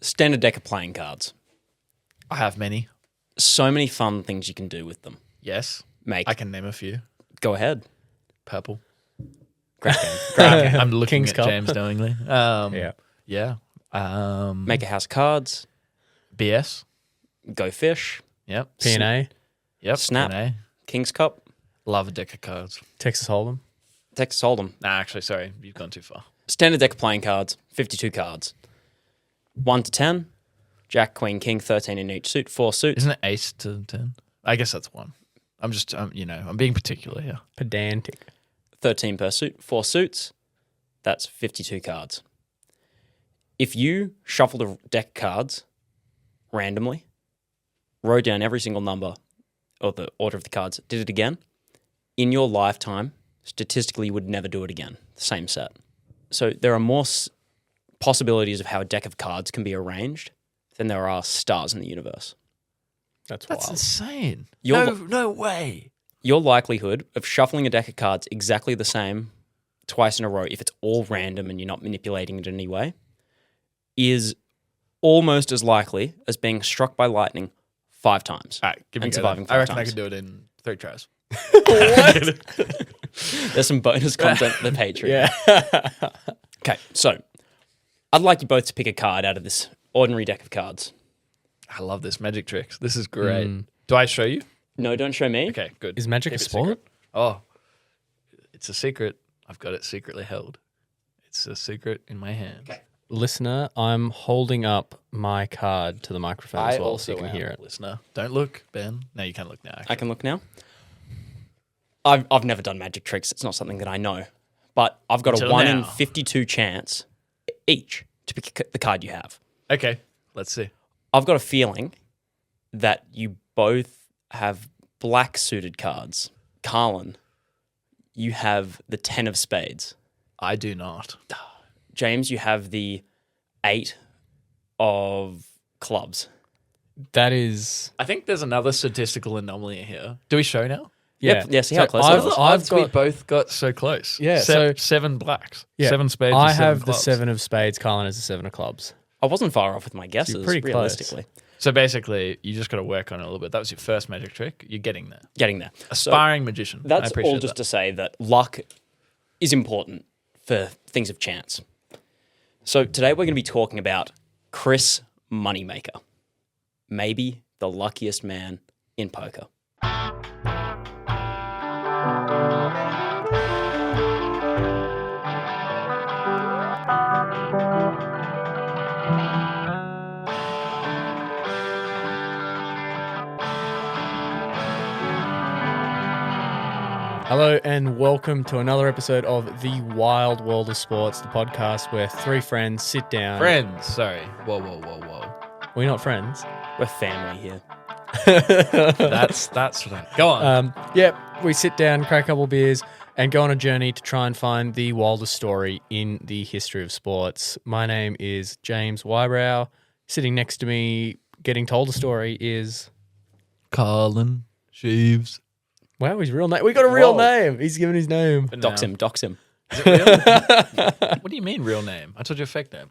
Standard deck of playing cards. I have many. So many fun things you can do with them. Yes. Make. I can name a few. Go ahead. Purple. Great game. Okay, I'm looking King's at Cup. James knowingly. Yeah. Make a house of cards. BS. Go fish. Yep. P&A, Yep. Snap. P&A. King's Cup. Love a deck of cards. Texas Hold'em. Texas Hold'em. Nah, actually, sorry. You've gone too far. Standard deck of playing cards. 52 cards. 1 to 10. Jack, Queen, King, 13 in each suit. 4 suits. Isn't it ace to 10? I guess that's 1. I'm just, I'm being particular here. Pedantic. 13 per suit. 4 suits. That's 52 cards. If you shuffled a deck of cards randomly, wrote down every single number or the order of the cards, did it again, in your lifetime, statistically, you would never do it again. The same set. So there are more possibilities of how a deck of cards can be arranged than there are stars in the universe. That's That's wild. insane. You're No way. Your likelihood of shuffling a deck of cards exactly the same twice in a row, if it's all random and you're not manipulating it in any way, is almost as likely as being struck by lightning 5 times. All right, give me And a go surviving then. I 5 reckon I times. could do it in 3 tries. There's some bonus content in the Patreon. Yeah. Okay, so I'd like you both to pick a card out of this ordinary deck of cards. I love this magic tricks. This is great. Do I show you? No, don't show me. Okay, good. Is magic Keep a it sport? secret. Oh, it's a secret. I've got it secretly held. It's a secret in my hand. Okay. Listener, I'm holding up my card to the microphone as well so you can am hear a it. listener. Don't look, Ben. No, you can look now. I can look now. I've never done magic tricks. It's not something that I know. But I've got Until a 1 in now. 52 chance each to pick the card you have. Okay, let's see. I've got a feeling that you both have black suited cards. Carlin, you have the 10 of spades. I do not. James, you have the 8 of clubs. That is... I think there's another statistical anomaly here. Do we show now? Yep. Yeah, see how close I've, I was? I've we got... both got so close. Yeah, so- 7 blacks. Yeah, 7 spades. I and 7 have the clubs. 7 of spades. Colin has the 7 of clubs. I wasn't far off with my guesses, pretty close. realistically. So basically, you just got to work on it a little bit. That was your first magic trick. You're getting there. Getting there. So Aspiring magician. I that's appreciate all just that. to say that luck is important for things of chance. So today we're going to be talking about Chris Moneymaker. Maybe the luckiest man in poker. Hello and welcome to another episode of The Wild World of Sports, the podcast where 3 friends sit down. Friends. Sorry. Whoa. We're not friends. We're family here. That's what I... Go on. We sit down, crack a couple of beers, and go on a journey to try and find the wildest story in the history of sports. My name is James Whybrow. Sitting next to me, getting told a story is... Carlin Sheaves. Wow, his real name. We got a real Whoa. name. He's given his name. Dox him. Is it real? What do you mean real name? I told you a fake name.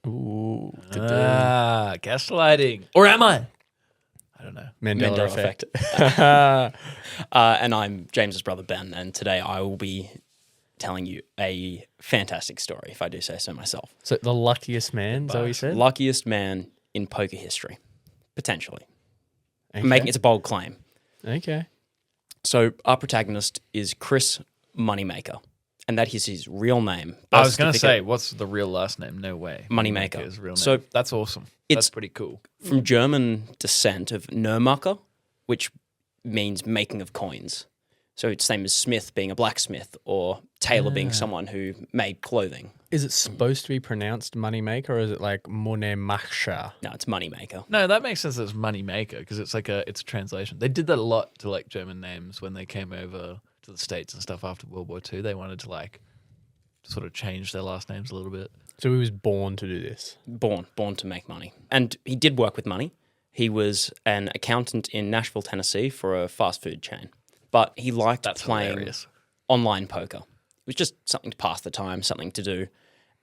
Ooh. Gaslighting. Or am I? I don't know. Mandela effect. And I'm James's brother Ben, and today I will be telling you a fantastic story, if I do say so myself. So the luckiest man, is that what you said? Luckiest man in poker history, potentially. Okay. It's a bold claim. Okay. So our protagonist is Chris Moneymaker, and that is his real name. I Birth was going to say, certificate what's the real last name? No way. Moneymaker. Is real name. So that's awesome. it's- That's pretty cool. from German descent of Nurmacher, which means making of coins. So it's same as Smith being a blacksmith or Taylor being someone who made clothing. Is it supposed to be pronounced Moneymaker or is it like Moneymacher? No, it's Moneymaker. No, that makes sense as money maker because it's a translation. They did that a lot to like German names when they came over to the States and stuff after World War II. They wanted to like sort of change their last names a little bit. So he was born to do this. Born to make money. And he did work with money. He was an accountant in Nashville, Tennessee for a fast food chain. But he liked playing hilarious. online poker. It was just something to pass the time, something to do.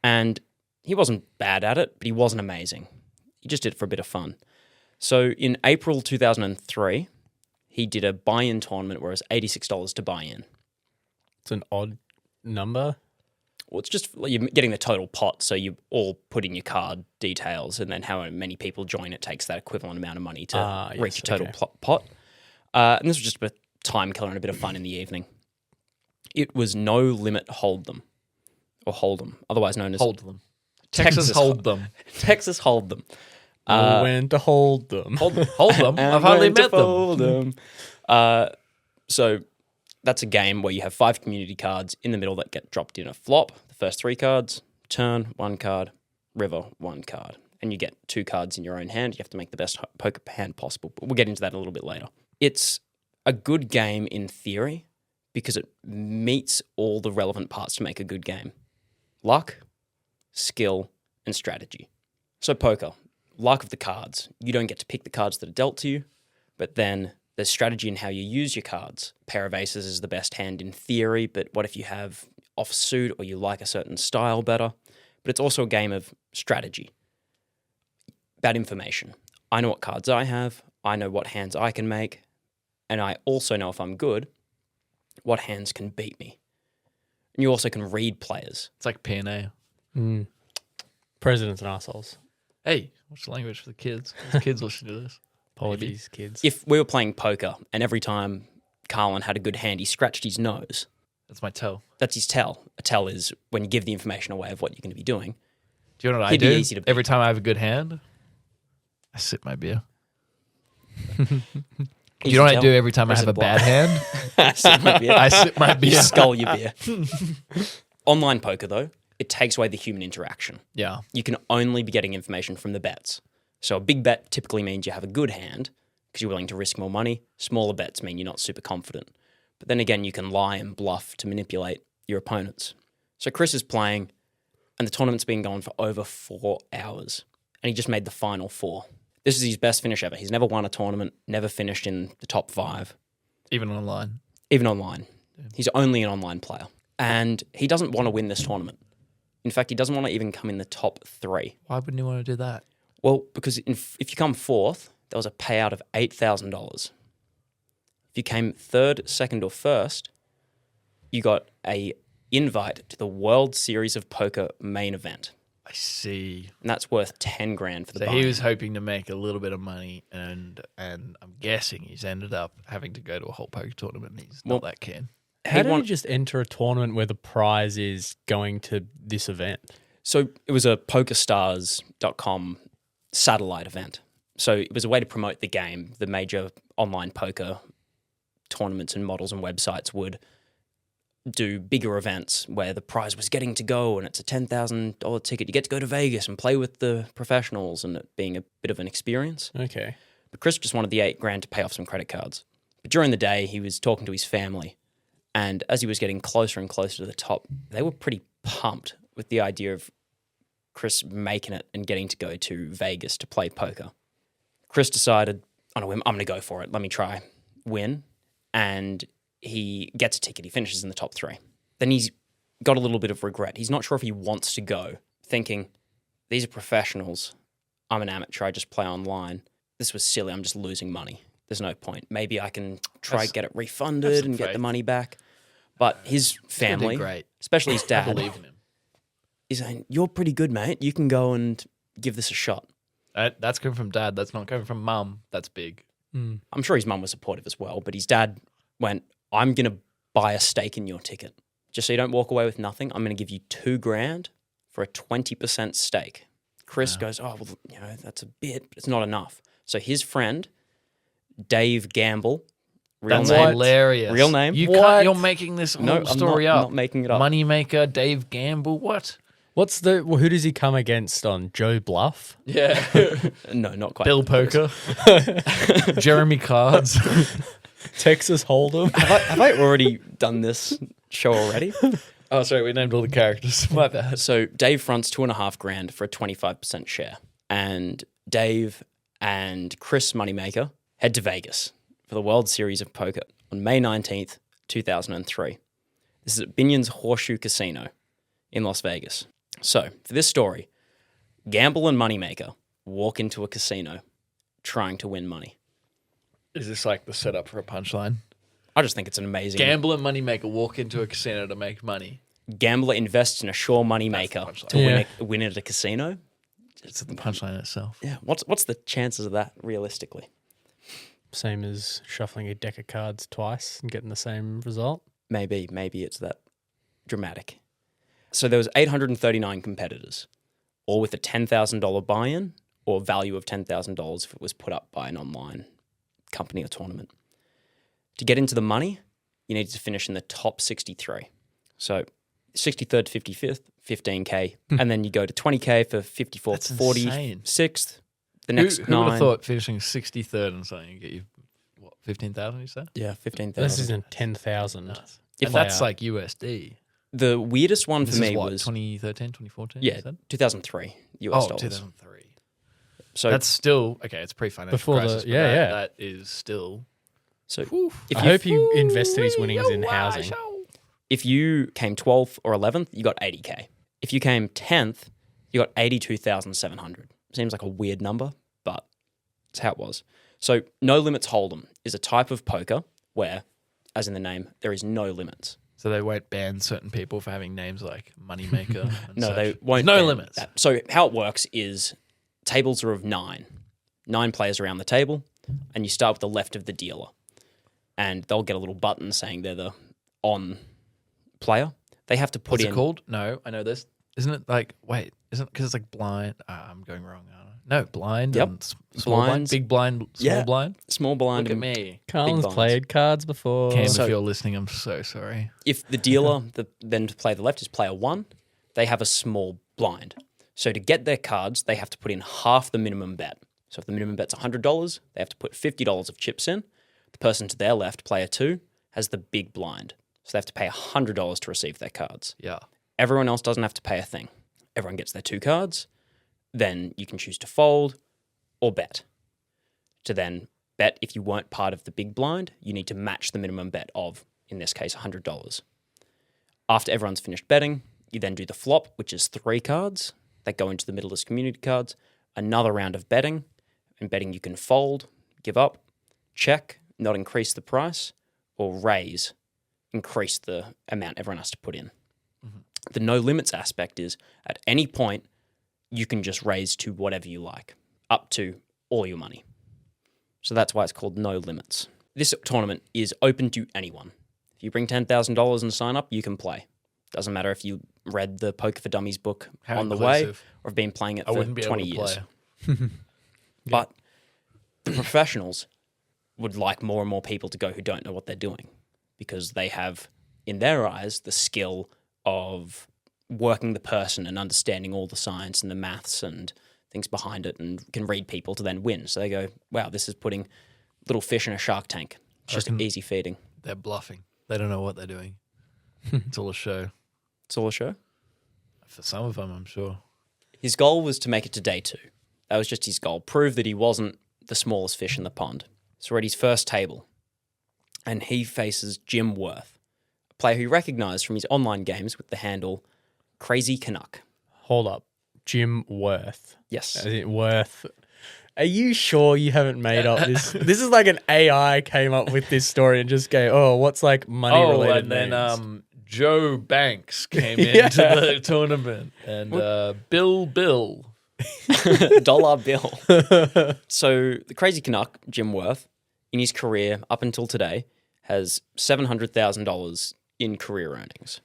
And he wasn't bad at it, but he wasn't amazing. He just did it for a bit of fun. So in April 2003, he did a buy-in tournament where it was $86 to buy in. It's an odd number. Well, it's just you're getting the total pot, so you all put in your card details, and then how many people join it takes that equivalent amount of money to reach a total pot. And this was just a time killer and a bit of fun in the evening. It was no limit hold'em, otherwise known as Hold-them. Texas Hold-them. Texas Hold'em. When to hold them. Hold-them? I've hardly met them. So that's a game where you have 5 community cards in the middle that get dropped in a flop. The first 3 cards, turn, 1 card, river, 1 card. And you get 2 cards in your own hand. You have to make the best poker hand possible. But we'll get into that a little bit later. It's a good game in theory because it meets all the relevant parts to make a good game. Luck, skill, and strategy. So poker, luck of the cards. You don't get to pick the cards that are dealt to you, but then there's strategy in how you use your cards. Pair of aces is the best hand in theory, but what if you have offsuit or you like a certain style better? But it's also a game of strategy. About information. I know what cards I have. I know what hands I can make. And I also know if I'm good, what hands can beat me. And you also can read players. It's like P&A. Presidents and assholes. Hey, what's the language for the kids? The kids listen to this. Apologies, kids. If we were playing poker and every time Carlin had a good hand, he scratched his nose. That's my tell. That's his tell. A tell is when you give the information away of what you're going to be doing. Do you know what I He'd be do? easy to beat. Every time I have a good hand, I sip my beer. Do you know what I do every time I have a bad hand? I sip my beer. I sip my beer. You scull your beer. Online poker, though, it takes away the human interaction. Yeah. You can only be getting information from the bets. So a big bet typically means you have a good hand because you're willing to risk more money. Smaller bets mean you're not super confident. But then again, you can lie and bluff to manipulate your opponents. So Chris is playing, and the tournament's been going for over 4 hours, and he just made the final 4. This is his best finish ever. He's never won a tournament, never finished in the top 5. Even online. Even online. Yeah. He's only an online player. And he doesn't want to win this tournament. In fact, he doesn't want to even come in the top 3. Why wouldn't you want to do that? Well, because if you come 4th, there was a payout of $8,000. If you came 3rd, 2nd, or 1st, you got a invite to the World Series of Poker main event. I see. And that's worth $10,000 for the So buy-in. he was hoping to make a little bit of money, and I'm guessing he's ended up having to go to a whole poker tournament. And he's not that keen. How did he just enter a tournament where the prize is going to this event? So it was a PokerStars.com satellite event. So it was a way to promote the game. The major online poker tournaments and models and websites would do bigger events where the prize was getting to go and it's a $10,000 ticket. You get to go to Vegas and play with the professionals and it being a bit of an experience. Okay. But Chris just wanted the $8,000 to pay off some credit cards. But during the day, he was talking to his family. And as he was getting closer and closer to the top, they were pretty pumped with the idea of Chris making it and getting to go to Vegas to play poker. Chris decided, on a whim, I'm going to go for it. Let me try. Win. And he gets a ticket. He finishes in the top 3. Then he's got a little bit of regret. He's not sure if he wants to go, thinking, these are professionals. I'm an amateur. I just play online. This was silly. I'm just losing money. There's no point. Maybe I can try get it refunded and get the money back. But his family, great. especially his dad, I believe in him. He's saying, you're pretty good, mate. You can go and give this a shot. That's coming from dad. That's not coming from mum. That's big. I'm sure his mum was supportive as well, but his dad went, I'm going to buy a stake in your ticket. Just so you don't walk away with nothing, I'm going to give you $2,000 for a 20% stake. Chris goes, oh, well, that's a bit, but it's not enough. So his friend, Dave Gamble, That's hilarious. Real name. You're making this whole story I'm up. not making it up. Moneymaker, Dave Gamble, what? Who does he come against on? Joe Bluff? Yeah. No, not quite. Bill Poker. Jeremy Cards. Texas Hold'em? Have I already done this show already? Oh, sorry, we named all the characters. My bad. So Dave fronts $2,500 for a 25% share. And Dave and Chris Moneymaker head to Vegas for the World Series of Poker on May 19th, 2003. This is at Binion's Horseshoe Casino in Las Vegas. So, for this story, Gamble and Moneymaker walk into a casino trying to win money. Is this like the setup for a punchline? I just think it's an amazing... Gambler and Moneymaker walk into a casino to make money. Gambler invests in a sure money maker punchline. to win at a casino. It's the punchline itself. Yeah, what's the chances of that realistically? Same as shuffling a deck of cards twice and getting the same result. Maybe it's that dramatic. So there was 839 competitors, all with a $10,000 buy-in or value of $10,000 if it was put up by an online company or tournament. To get into the money, you needed to finish in the top 63. So 63rd to 55th, 15K, and then you go to 20K for 54th to 46th. The next Who would nine. have thought finishing 63rd and something would get you, what, 15,000 you said? Yeah, 15,000. This isn't 10,000. Nuts. If And they that's are. like USD. The weirdest one This for is me what, was 2013, 2014? yeah, you said? 2003 US Oh, dollars. 2003. So That's still, okay, it's pre-financial Before the- crisis. But yeah, yeah. That is still... so Whew. if I you hope you invested his winnings in housing. if you came 12th or 11th, you got 80K. If you came 10th, you got 82,700. Seems like a weird number, but it's how it was. So no limits hold'em is a type of poker where, as in the name, there is no limits. So they won't ban certain people for having names like Moneymaker and No, such. they won't. No ban limits. that. So how it works is tables are of 9 players around the table, and you start with the left of the dealer, and they'll get a little button saying they're the on player. They have to put What's in. it called? No, I know this. Isn't it like, wait, isn't because it's like blind? I'm going wrong. I don't know. No, blind. Yep. And small blind, Blinds. big blind, small Yeah. blind. Small blind. Look at and me. Carlin's bonds. played cards before. Cam, So- if you're listening, I'm so sorry. If the dealer, then to play the left is player 1, they have a small blind. So to get their cards, they have to put in half the minimum bet. So if the minimum bet's $100, they have to put $50 of chips in. The person to their left, player 2, has the big blind. So they have to pay $100 to receive their cards. Yeah. Everyone else doesn't have to pay a thing. Everyone gets their 2 cards. Then you can choose to fold or bet. To then bet, if you weren't part of the big blind, you need to match the minimum bet of, in this case, $100. After everyone's finished betting, you then do the flop, which is 3 cards that go into the middle as community cards, another round of betting. In betting, you can fold, give up, check, not increase the price, or raise, increase the amount everyone has to put in. The no limits aspect is at any point, you can just raise to whatever you like, up to all your money. So that's why it's called no limits. This tournament is open to anyone. If you bring $10,000 and sign up, you can play. Doesn't matter if you read the Poker for Dummies book How on the way inclusive. or have been playing it I for wouldn't be 20 able to years. play. But the professionals would like more and more people to go who don't know what they're doing because they have, in their eyes, the skill of working the person and understanding all the science and the maths and things behind it and can read people to then win. So they go, wow, this is putting little fish in a shark tank. It's just reckon- easy feeding. They're bluffing. They don't know what they're doing. It's all a show. It's all a show. For some of them, I'm sure. His goal was to make it to day 2. That was just his goal. Prove that he wasn't the smallest fish in the pond. So we're at his first table, and he faces Jim Worth, a player who he recognised from his online games with the handle Crazy Canuck. Hold up. Jim Worth. Yes. Is it Worth? Are you sure you haven't made up this? This is like an AI came up with this story and just go, oh, what's like money related and then names? Joe Banks came Yeah. into the tournament, and Bill. Dollar bill. So the Crazy Canuck, Jim Worth, in his career up until today, has $700,000 in career earnings.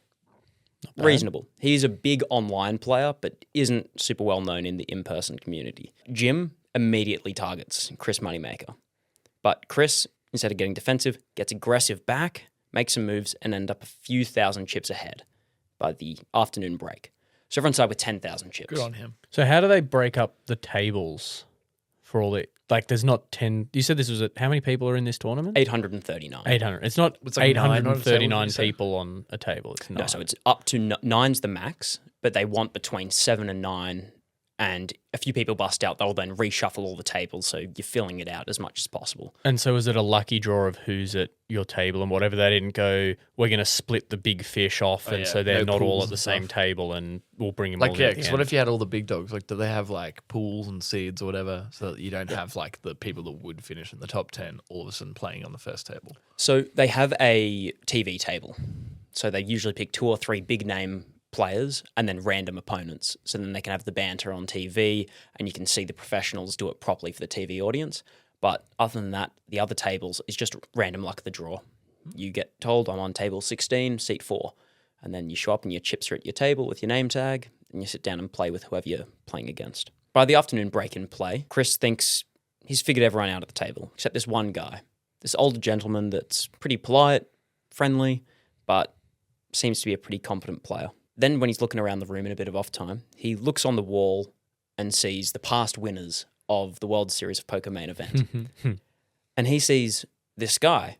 Reasonable. He's a big online player, but isn't super well known in the in-person community. Jim immediately targets Chris Moneymaker. But Chris, instead of getting defensive, gets aggressive back, makes some moves, and end up a few thousand chips ahead by the afternoon break. So everyone started with 10,000 chips. Good on him. So how do they break up the tables for all the, like there's not 10, you said this was, how many people are in this tournament? 839. 800. It's not It's like 9 on a table, 839 you say? people on a table. It's No, not. so it's up to 9's the max, but they want between 7 and 9 and a few people bust out, they'll then reshuffle all the tables, so you're filling it out as much as possible. And so is it a lucky draw of who's at your table and whatever? They didn't go, we're going to split the big fish off, and so they're not all at the same table, and we'll bring them all in. Because what if you had all the big dogs? Like, do they have like pools and seeds or whatever, so that you don't have like the people that would finish in the top 10 all of a sudden playing on the first table? So they have a TV table. So they usually pick 2 or 3 big name players and then random opponents. So then they can have the banter on TV and you can see the professionals do it properly for the TV audience. But other than that, the other tables is just random luck of the draw. You get told, I'm on table 16, seat 4. And then you show up and your chips are at your table with your name tag and you sit down and play with whoever you're playing against. By the afternoon break in play, Chris thinks he's figured everyone out at the table, except this one guy. This older gentleman that's pretty polite, friendly, but seems to be a pretty competent player. Then when he's looking around the room in a bit of off time, he looks on the wall and sees the past winners of the World Series of Poker main event. And he sees this guy,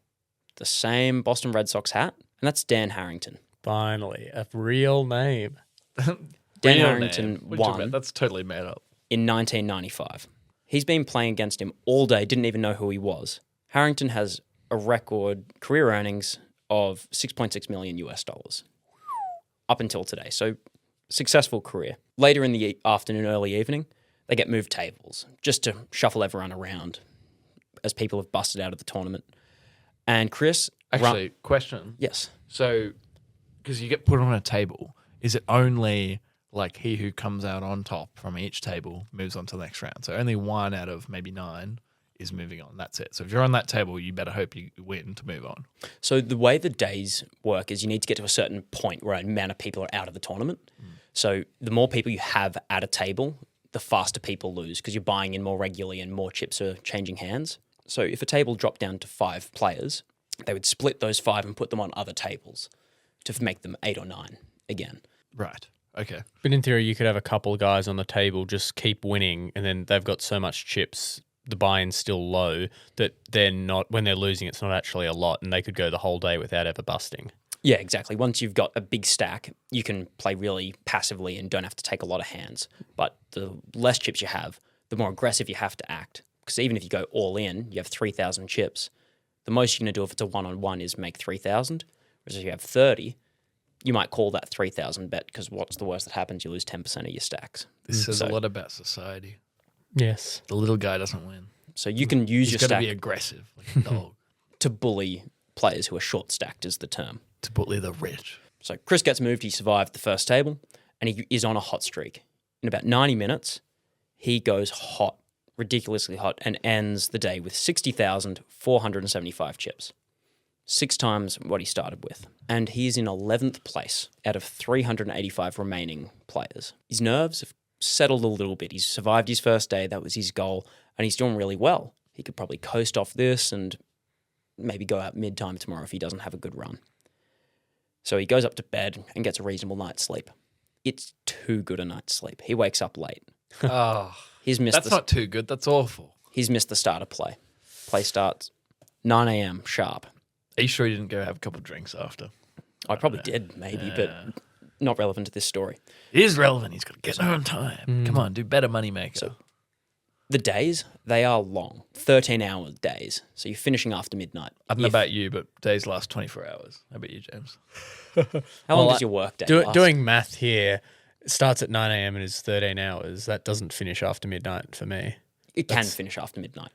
the same Boston Red Sox hat, and that's Dan Harrington. Finally, a real name. Dan Harrington won. That's totally made up. In 1995. He's been playing against him all day, didn't even know who he was. Harrington has a record career earnings of $6.6 million US up until today. So successful career. Later in the afternoon, early evening, they get moved tables just to shuffle everyone around as people have busted out of the tournament. And Chris... Actually, question. Yes. So, because you get put on a table, is it only like he who comes out on top from each table moves on to the next round? So only 1 out of maybe 9 is moving on. That's it. So if you're on that table, you better hope you win to move on. So the way the days work is you need to get to a certain point where an amount of people are out of the tournament. So the more people you have at a table, the faster people lose because you're buying in more regularly and more chips are changing hands. So if a table dropped down to 5 players, they would split those 5 and put them on other tables to make them 8 or 9 again. Right. Okay. But in theory, you could have a couple of guys on the table just keep winning, and then they've got so much chips, the buy-in's still low, that they're not, when they're losing, it's not actually a lot, and they could go the whole day without ever busting. Yeah, exactly. Once you've got a big stack, you can play really passively and don't have to take a lot of hands. But the less chips you have, the more aggressive you have to act. Because even if you go all in, you have 3,000 chips. The most you're going to do if it's a one-on-one is make 3,000. Whereas if you have 30, you might call that 3,000 bet because what's the worst that happens? You lose 10% of your stacks. This says a lot about society. Yes. The little guy doesn't win. So you can use your He's got stack to be aggressive, like a dog. to bully players who are short-stacked is the term. To bully the rich. So Chris gets moved. He survived the first table and he is on a hot streak. In about 90 minutes, he goes hot, ridiculously hot, and ends the day with 60,475 chips. 6 times what he started with. And he's in 11th place out of 385 remaining players. His nerves have settled a little bit. He's survived his first day. That was his goal. And he's doing really well. He could probably coast off this and maybe go out mid-time tomorrow if he doesn't have a good run. So he goes up to bed and gets a reasonable night's sleep. It's too good a night's sleep. He wakes up late. Oh, He's missed that's not too good. That's awful. He's missed the start of play. Play starts 9 a.m. sharp. Are you sure you didn't go have a couple of drinks after? I probably did, maybe, but not relevant to this story. It is relevant. He's got to get there on time. Come on, do better, Moneymaker. So, the days, they are long, 13-hour days. So you're finishing after midnight. I don't know about you, but days last 24 hours. How about you, James? How long does your work day last? Doing math here, it starts at 9 a.m. and is 13 hours. That doesn't finish after midnight for me. It can finish after midnight.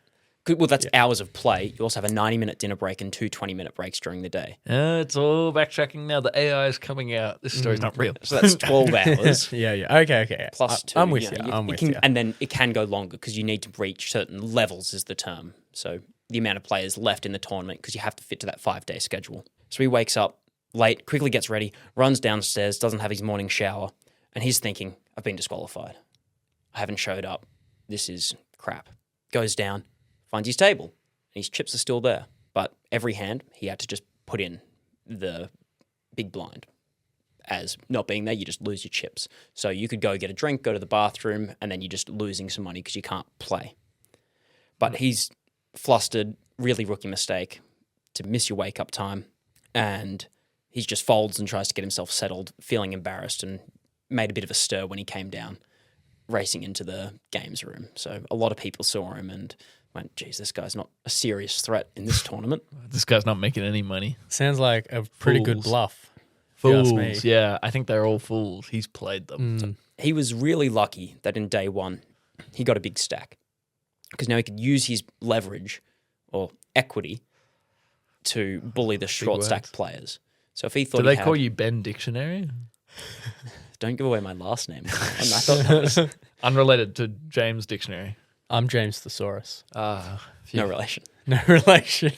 Well, that's hours of play. You also have a 90-minute dinner break and 2 20-minute breaks during the day. It's all backtracking now. The AI is coming out. This story's not real. So that's 12 hours. Yeah. Okay. Plus 2. I'm with you. I'm with you. And then it can go longer because you need to reach certain levels is the term. So the amount of players left in the tournament because you have to fit to that 5-day schedule. So he wakes up late, quickly gets ready, runs downstairs, doesn't have his morning shower, and he's thinking, I've been disqualified. I haven't showed up. This is crap. Goes down, finds his table, and his chips are still there. But every hand, he had to just put in the big blind. As not being there, you just lose your chips. So you could go get a drink, go to the bathroom, and then you're just losing some money because you can't play. But he's flustered, really rookie mistake to miss your wake-up time, and he just folds and tries to get himself settled, feeling embarrassed, and made a bit of a stir when he came down. racing into the games room. So a lot of people saw him and went, geez, this guy's not a serious threat in this tournament. This guy's not making any money. Sounds like a pretty good Fools. bluff. if you ask me. Fools, yeah. I think they're all fools. He's played them. Mm. He was really lucky that in day one, he got a big stack because now he could use his leverage or equity to bully the short stack words. players. So if he thought Do they he call had, you Ben Dictionary? don't give away my last name. And I thought that was Unrelated to James Dictionary. I'm James Thesaurus. no relation. No relation.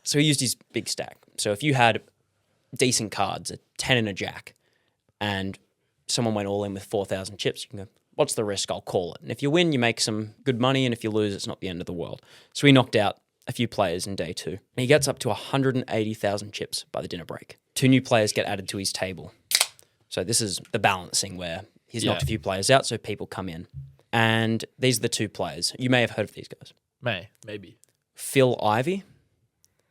So he used his big stack. So if you had decent cards, a 10 and a jack, and someone went all in with 4,000 chips, you can go, what's the risk? I'll call it. And if you win, you make some good money, and if you lose, it's not the end of the world. So he knocked out a few players in day two. He gets up to 180,000 chips by the dinner break. 2 new players get added to his table. So this is the balancing where he's knocked a few players out, so people come in. And these are the 2 players. You may have heard of these guys. Maybe. Phil Ivey.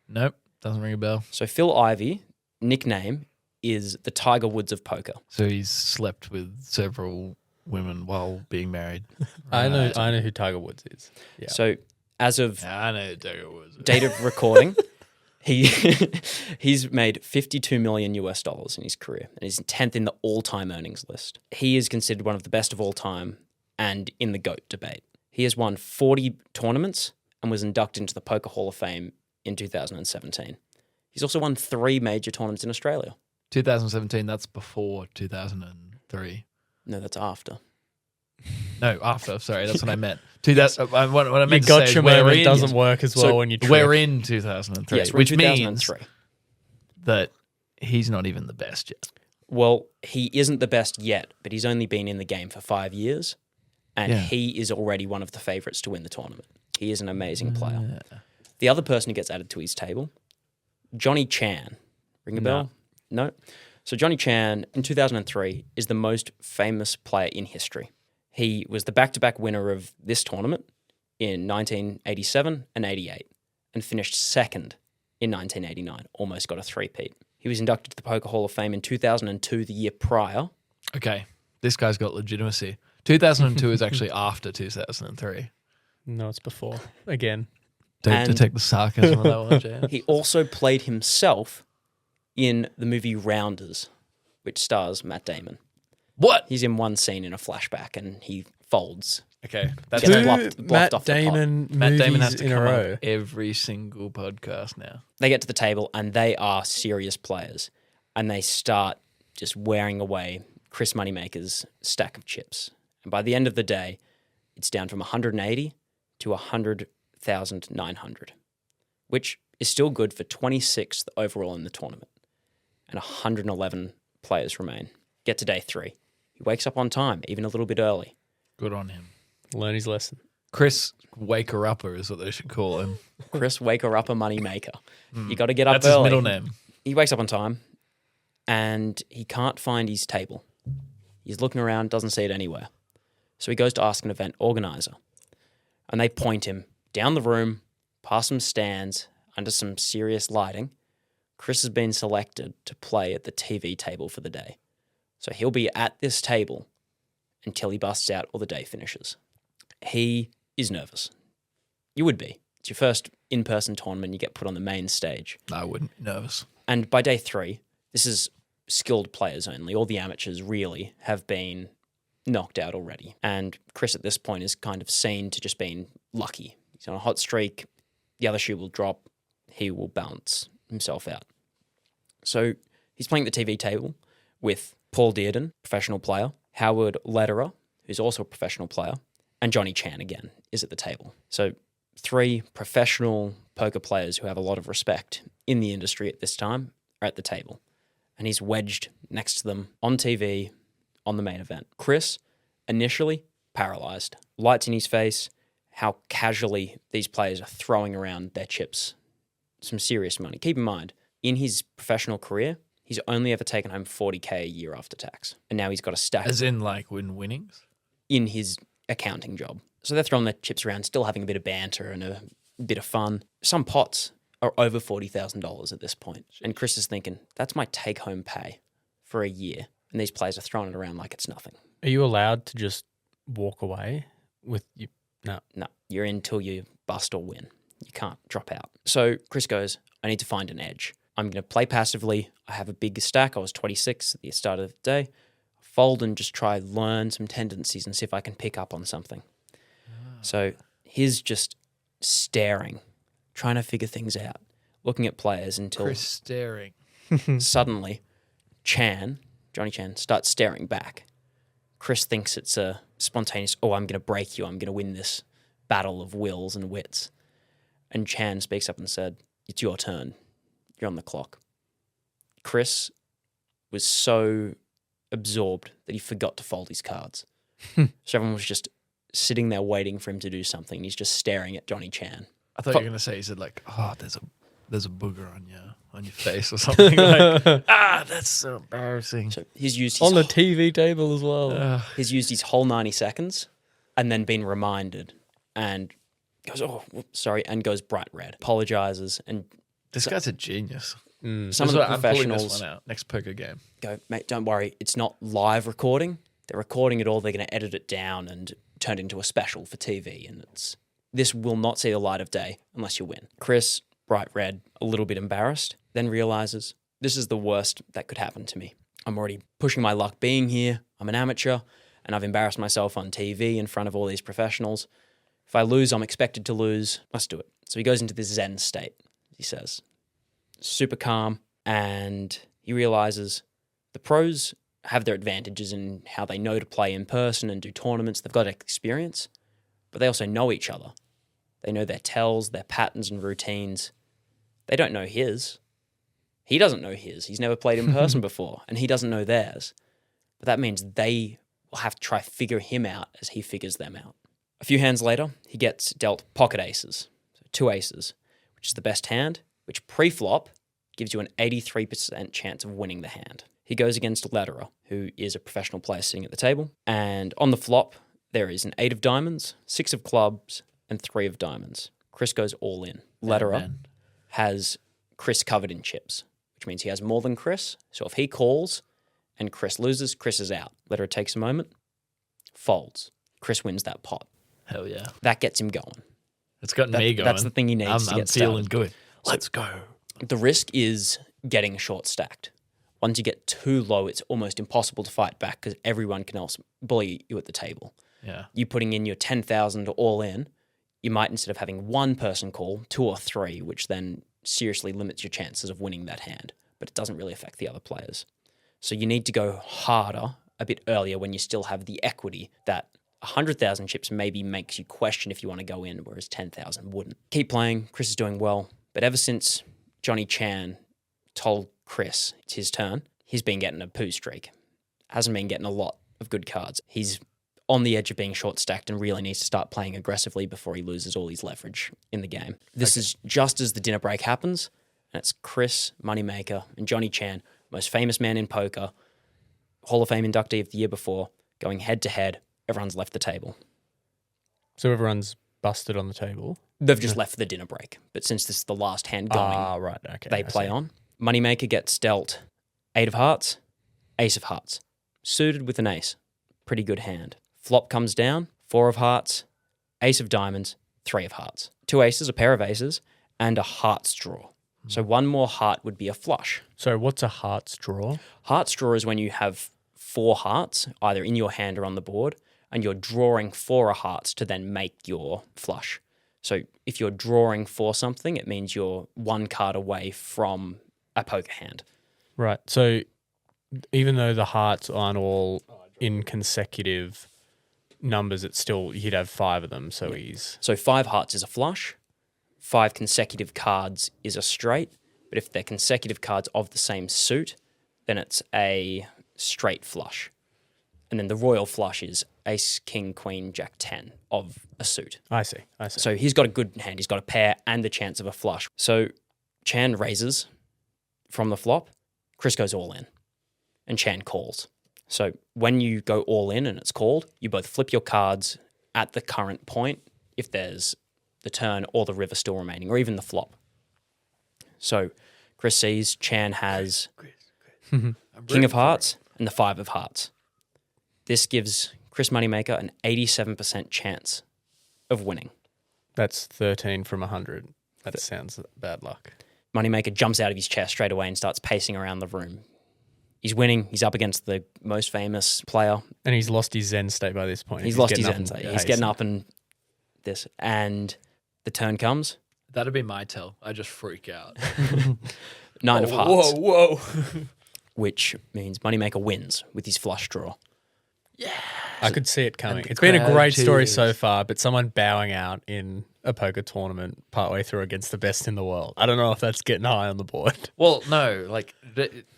Nope, doesn't ring a bell. So Phil Ivey, nickname, is the Tiger Woods of poker. So he's slept with several women while being married. I know who Tiger Woods is. Yeah. So as of Yeah, I know Tiger Woods. date of recording, he's made $52 million US in his career, and he's 10th in the all-time earnings list. He is considered one of the best of all time and in the GOAT debate. He has won 40 tournaments and was inducted into the Poker Hall of Fame in 2017. He's also won 3 major tournaments in Australia. 2017, that's before 2003. No, that's after. No, after. Sorry, that's what I meant. 2000. What I You meant to say is gotcha we're moment in. doesn't work as well So when you trip. We're in 2003, Yes, we're which in means 2003. that he's not even the best yet. Well, he isn't the best yet, but he's only been in the game for 5 years, and Yeah. he is already one of the favourites to win the tournament. He is an amazing player. The other person who gets added to his table, Johnny Chan. Ring a bell? No. So Johnny Chan, in 2003, is the most famous player in history. He was the back-to-back winner of this tournament in 1987 and 88 and finished second in 1989, almost got a three-peat. He was inducted to the Poker Hall of Fame in 2002, the year prior. Okay, this guy's got legitimacy. 2002 is actually after 2003. No, it's before. Again. Don't And- detect the sarcasm of that one, James. He also played himself in the movie Rounders, which stars Matt Damon. What? He's in one scene in a flashback and he folds. Okay, that's Gets Two bluffed Matt off the pot. Damon Matt Damon movies has to in a come row. up every single podcast now. They get to the table and they are serious players and they start just wearing away Chris Moneymaker's stack of chips. And by the end of the day, it's down from 180 to 100,900, which is still good for 26th overall in the tournament. And 111 players remain. Get to day 3. He wakes up on time, even a little bit early. Good on him. Learn his lesson. Chris Waker-Upper is what they should call him. Chris Waker Upper Moneymaker. You got to get up That's early. his middle name. He wakes up on time and he can't find his table. He's looking around, doesn't see it anywhere. So he goes to ask an event organizer. And they point him down the room, past some stands, under some serious lighting. Chris has been selected to play at the TV table for the day. So he'll be at this table until he busts out or the day finishes. He is nervous. You would be. It's your first in-person tournament. You get put on the main stage. I wouldn't be nervous. And by day 3, this is skilled players only. All the amateurs really have been knocked out already. And Chris at this point is kind of seen to just being lucky. He's on a hot streak. The other shoe will drop. He will bounce himself out. So he's playing the TV table with Paul Dearden, professional player, Howard Lederer, who's also a professional player, and Johnny Chan again is at the table. So 3 professional poker players who have a lot of respect in the industry at this time are at the table. And he's wedged next to them on TV on the main event. Chris, initially paralyzed, lights in his face, how casually these players are throwing around their chips. Some serious money. Keep in mind, in his professional career, he's only ever taken home $40K a year after tax. And now he's got a stack As in, like, win winnings? in his accounting job. So they're throwing their chips around, still having a bit of banter and a bit of fun. Some pots are over $40,000 at this point. And Chris is thinking, that's my take-home pay for a year. And these players are throwing it around like it's nothing. Are you allowed to just walk away with you? No. No, you're in till you bust or win. You can't drop out. So Chris goes, I need to find an edge. I'm going to play passively. I have a big stack. I was 26 at the start of the day. Fold and just try learn some tendencies and see if I can pick up on something. So he's just staring, trying to figure things out, looking at players until Chris staring. suddenly Johnny Chan starts staring back. Chris thinks it's a spontaneous, I'm going to break you. I'm going to win this battle of wills and wits. And Chan speaks up and said, it's your turn. You're on the clock. Chris was so absorbed that he forgot to fold his cards. So everyone was just sitting there waiting for him to do something. He's just staring at Johnny Chan. I thought you were going to say, he said like, there's a booger on your face or something. Like, that's so embarrassing. So he's used his On the TV table as well. He's used his whole 90 seconds and then been reminded and goes, sorry, and goes bright red. Apologizes and This guy's a genius. some of the I'm pulling professionals this one out next poker game. go, mate, don't worry. It's not live recording. They're recording it all. They're going to edit it down and turn it into a special for TV. And this will not see the light of day unless you win. Chris, bright red, a little bit embarrassed, then realizes this is the worst that could happen to me. I'm already pushing my luck being here. I'm an amateur and I've embarrassed myself on TV in front of all these professionals. If I lose, I'm expected to lose. Let's do it. So he goes into this Zen state, he says. Super calm, and he realizes the pros have their advantages in how they know to play in person and do tournaments. They've got experience, but they also know each other. They know their tells, their patterns and routines. They don't know his. He doesn't know his. He's never played in person before, and he doesn't know theirs. But that means they will have to try figure him out as he figures them out. A few hands later, he gets dealt pocket aces, so 2 aces, which is the best hand, which pre-flop gives you an 83% chance of winning the hand. He goes against Lederer, who is a professional player sitting at the table. And on the flop, there is an 8 of diamonds, 6 of clubs, and 3 of diamonds. Chris goes all in. Lederer has Chris covered in chips, which means he has more than Chris. So if he calls and Chris loses, Chris is out. Lederer takes a moment, folds. Chris wins that pot. Hell yeah. That gets him going. It's got me going. That's the thing he needs to I'm get feeling started. good. Let's go. The risk is getting short stacked. Once you get too low, it's almost impossible to fight back because everyone can else bully you at the table. Yeah. You putting in your 10,000 all in, you might, instead of having one person call, 2 or 3, which then seriously limits your chances of winning that hand, but it doesn't really affect the other players. So you need to go harder a bit earlier when you still have the equity that 100,000 chips maybe makes you question if you want to go in, whereas 10,000 wouldn't. Keep playing. Chris is doing well. But ever since Johnny Chan told Chris it's his turn, he's been getting a poo streak. Hasn't been getting a lot of good cards. He's on the edge of being short stacked and really needs to start playing aggressively before he loses all his leverage in the game. This is just as the dinner break happens, and it's Chris Moneymaker and Johnny Chan, most famous man in poker, Hall of Fame inductee of the year before, going head to head. Everyone's left the table. So everyone's busted on the table. They've just left for the dinner break. But since this is the last hand going, Right. Okay. they play on. Moneymaker gets dealt 8 of hearts, ace of hearts, suited with an ace. Pretty good hand. Flop comes down, 4 of hearts, ace of diamonds, 3 of hearts. 2 aces, a pair of aces, and a hearts draw. So one more heart would be a flush. So what's a hearts draw? Hearts draw is when you have 4 hearts, either in your hand or on the board, and you're drawing 4 hearts to then make your flush. So if you're drawing for something, it means you're 1 card away from a poker hand. Right. So even though the hearts aren't all in consecutive numbers, it's still, you'd have 5 of them. So he's... So 5 hearts is a flush, 5 consecutive cards is a straight, but if they're consecutive cards of the same suit, then it's a straight flush. And then the royal flush is ace, king, queen, jack, 10 of a suit. I see. So he's got a good hand. He's got a pair and the chance of a flush. So Chan raises from the flop. Chris goes all in. And Chan calls. So when you go all in and it's called, you both flip your cards at the current point if there's the turn or the river still remaining, or even the flop. So Chris sees Chan has King of Hearts and the 5 of Hearts. This gives Chris Moneymaker an 87% chance of winning. That's 13 from 100. That sounds bad luck. Moneymaker jumps out of his chair straight away and starts pacing around the room. He's winning. He's up against the most famous player. And he's lost his Zen state by this point. He's lost his Zen state. He's getting up and this. And the turn comes. That'd be my tell. I just freak out. 9 of hearts. Whoa. Which means Moneymaker wins with his flush draw. Yeah. I could see it coming. the It's been a crowd great story cheers. so far, but someone bowing out in a poker tournament partway through against the best in the world. I don't know if that's getting high on the board. Well, no, like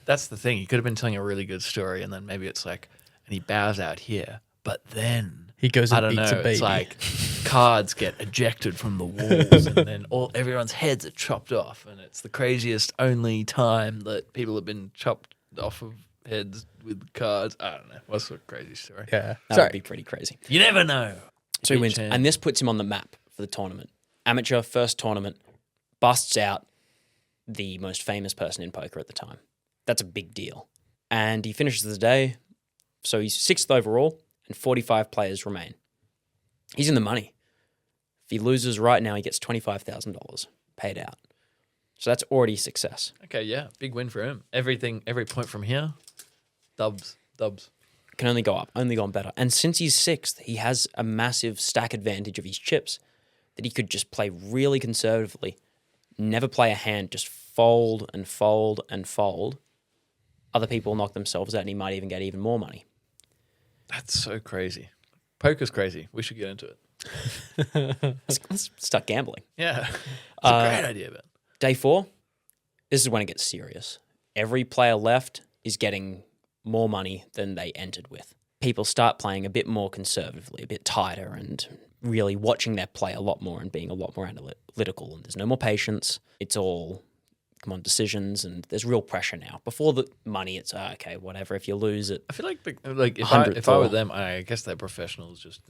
that's the thing. He could have been telling a really good story, and then maybe it's like, and he bows out here, but then He goes I and don't beats know. a baby. It's like cards get ejected from the walls, and then everyone's heads are chopped off, and it's the craziest only time that people have been chopped off of heads with cards. I don't know. What's a crazy story? yeah. That Sorry. would be pretty crazy. You never know. So he Each wins. hand. And this puts him on the map for the tournament. Amateur, first tournament, busts out the most famous person in poker at the time. That's a big deal. And he finishes the day. So he's 6th overall, and 45 players remain. He's in the money. If he loses right now, he gets $25,000 paid out. So that's already success. Okay, yeah, big win for him. Every point from here, dubs. Can only go up, only gone better. And since he's 6th, he has a massive stack advantage of his chips that he could just play really conservatively, never play a hand, just fold and fold and fold. Other people knock themselves out and he might even get even more money. That's so crazy. Poker's crazy. We should get into it. Let's start gambling. Yeah, it's a great idea, but Day 4, this is when it gets serious. Every player left is getting more money than they entered with. People start playing a bit more conservatively, a bit tighter, and really watching their play a lot more and being a lot more analytical. And there's no more patience. It's all, come on, decisions, and there's real pressure now. Before the money, it's okay, whatever. If you lose it, I feel like if 100th I were or- them, I guess they're professionals. Just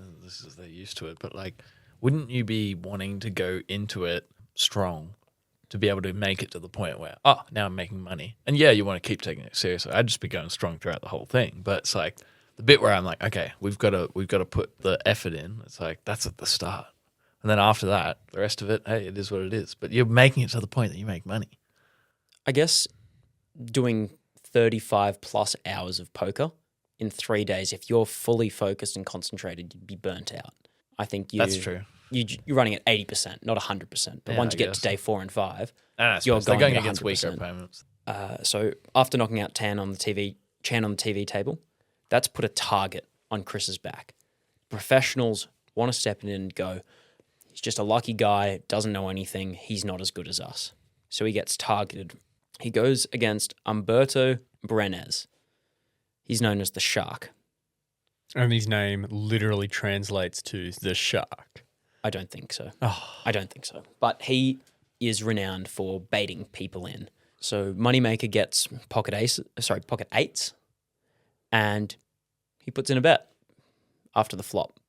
they're used to it. But like, wouldn't you be wanting to go into it strong to be able to make it to the point where now I'm making money? And yeah, you want to keep taking it seriously. I'd just be going strong throughout the whole thing. But it's like the bit where I'm like, okay, we've got to put the effort in. It's like that's at the start, and then after that, the rest of it, hey, it is what it is. But you're making it to the point that you make money. I guess doing 35 plus hours of poker in 3 days, if you're fully focused and concentrated, you'd be burnt out. I think That's true. You're running at 80%, not 100%. But Yeah, once I you get guess. to day 4 and 5, You're going going at against weaker 100%. opponents. So after knocking out Chan on the TV table, that's put a target on Chris's back. Professionals want to step in and go, he's just a lucky guy, doesn't know anything, he's not as good as us. So he gets targeted. He goes against Umberto Brenes. He's known as the Shark. And his name literally translates to the shark. I don't think so. Oh. I don't think so. But he is renowned for baiting people in. So Moneymaker gets pocket eights, and he puts in a bet after the flop.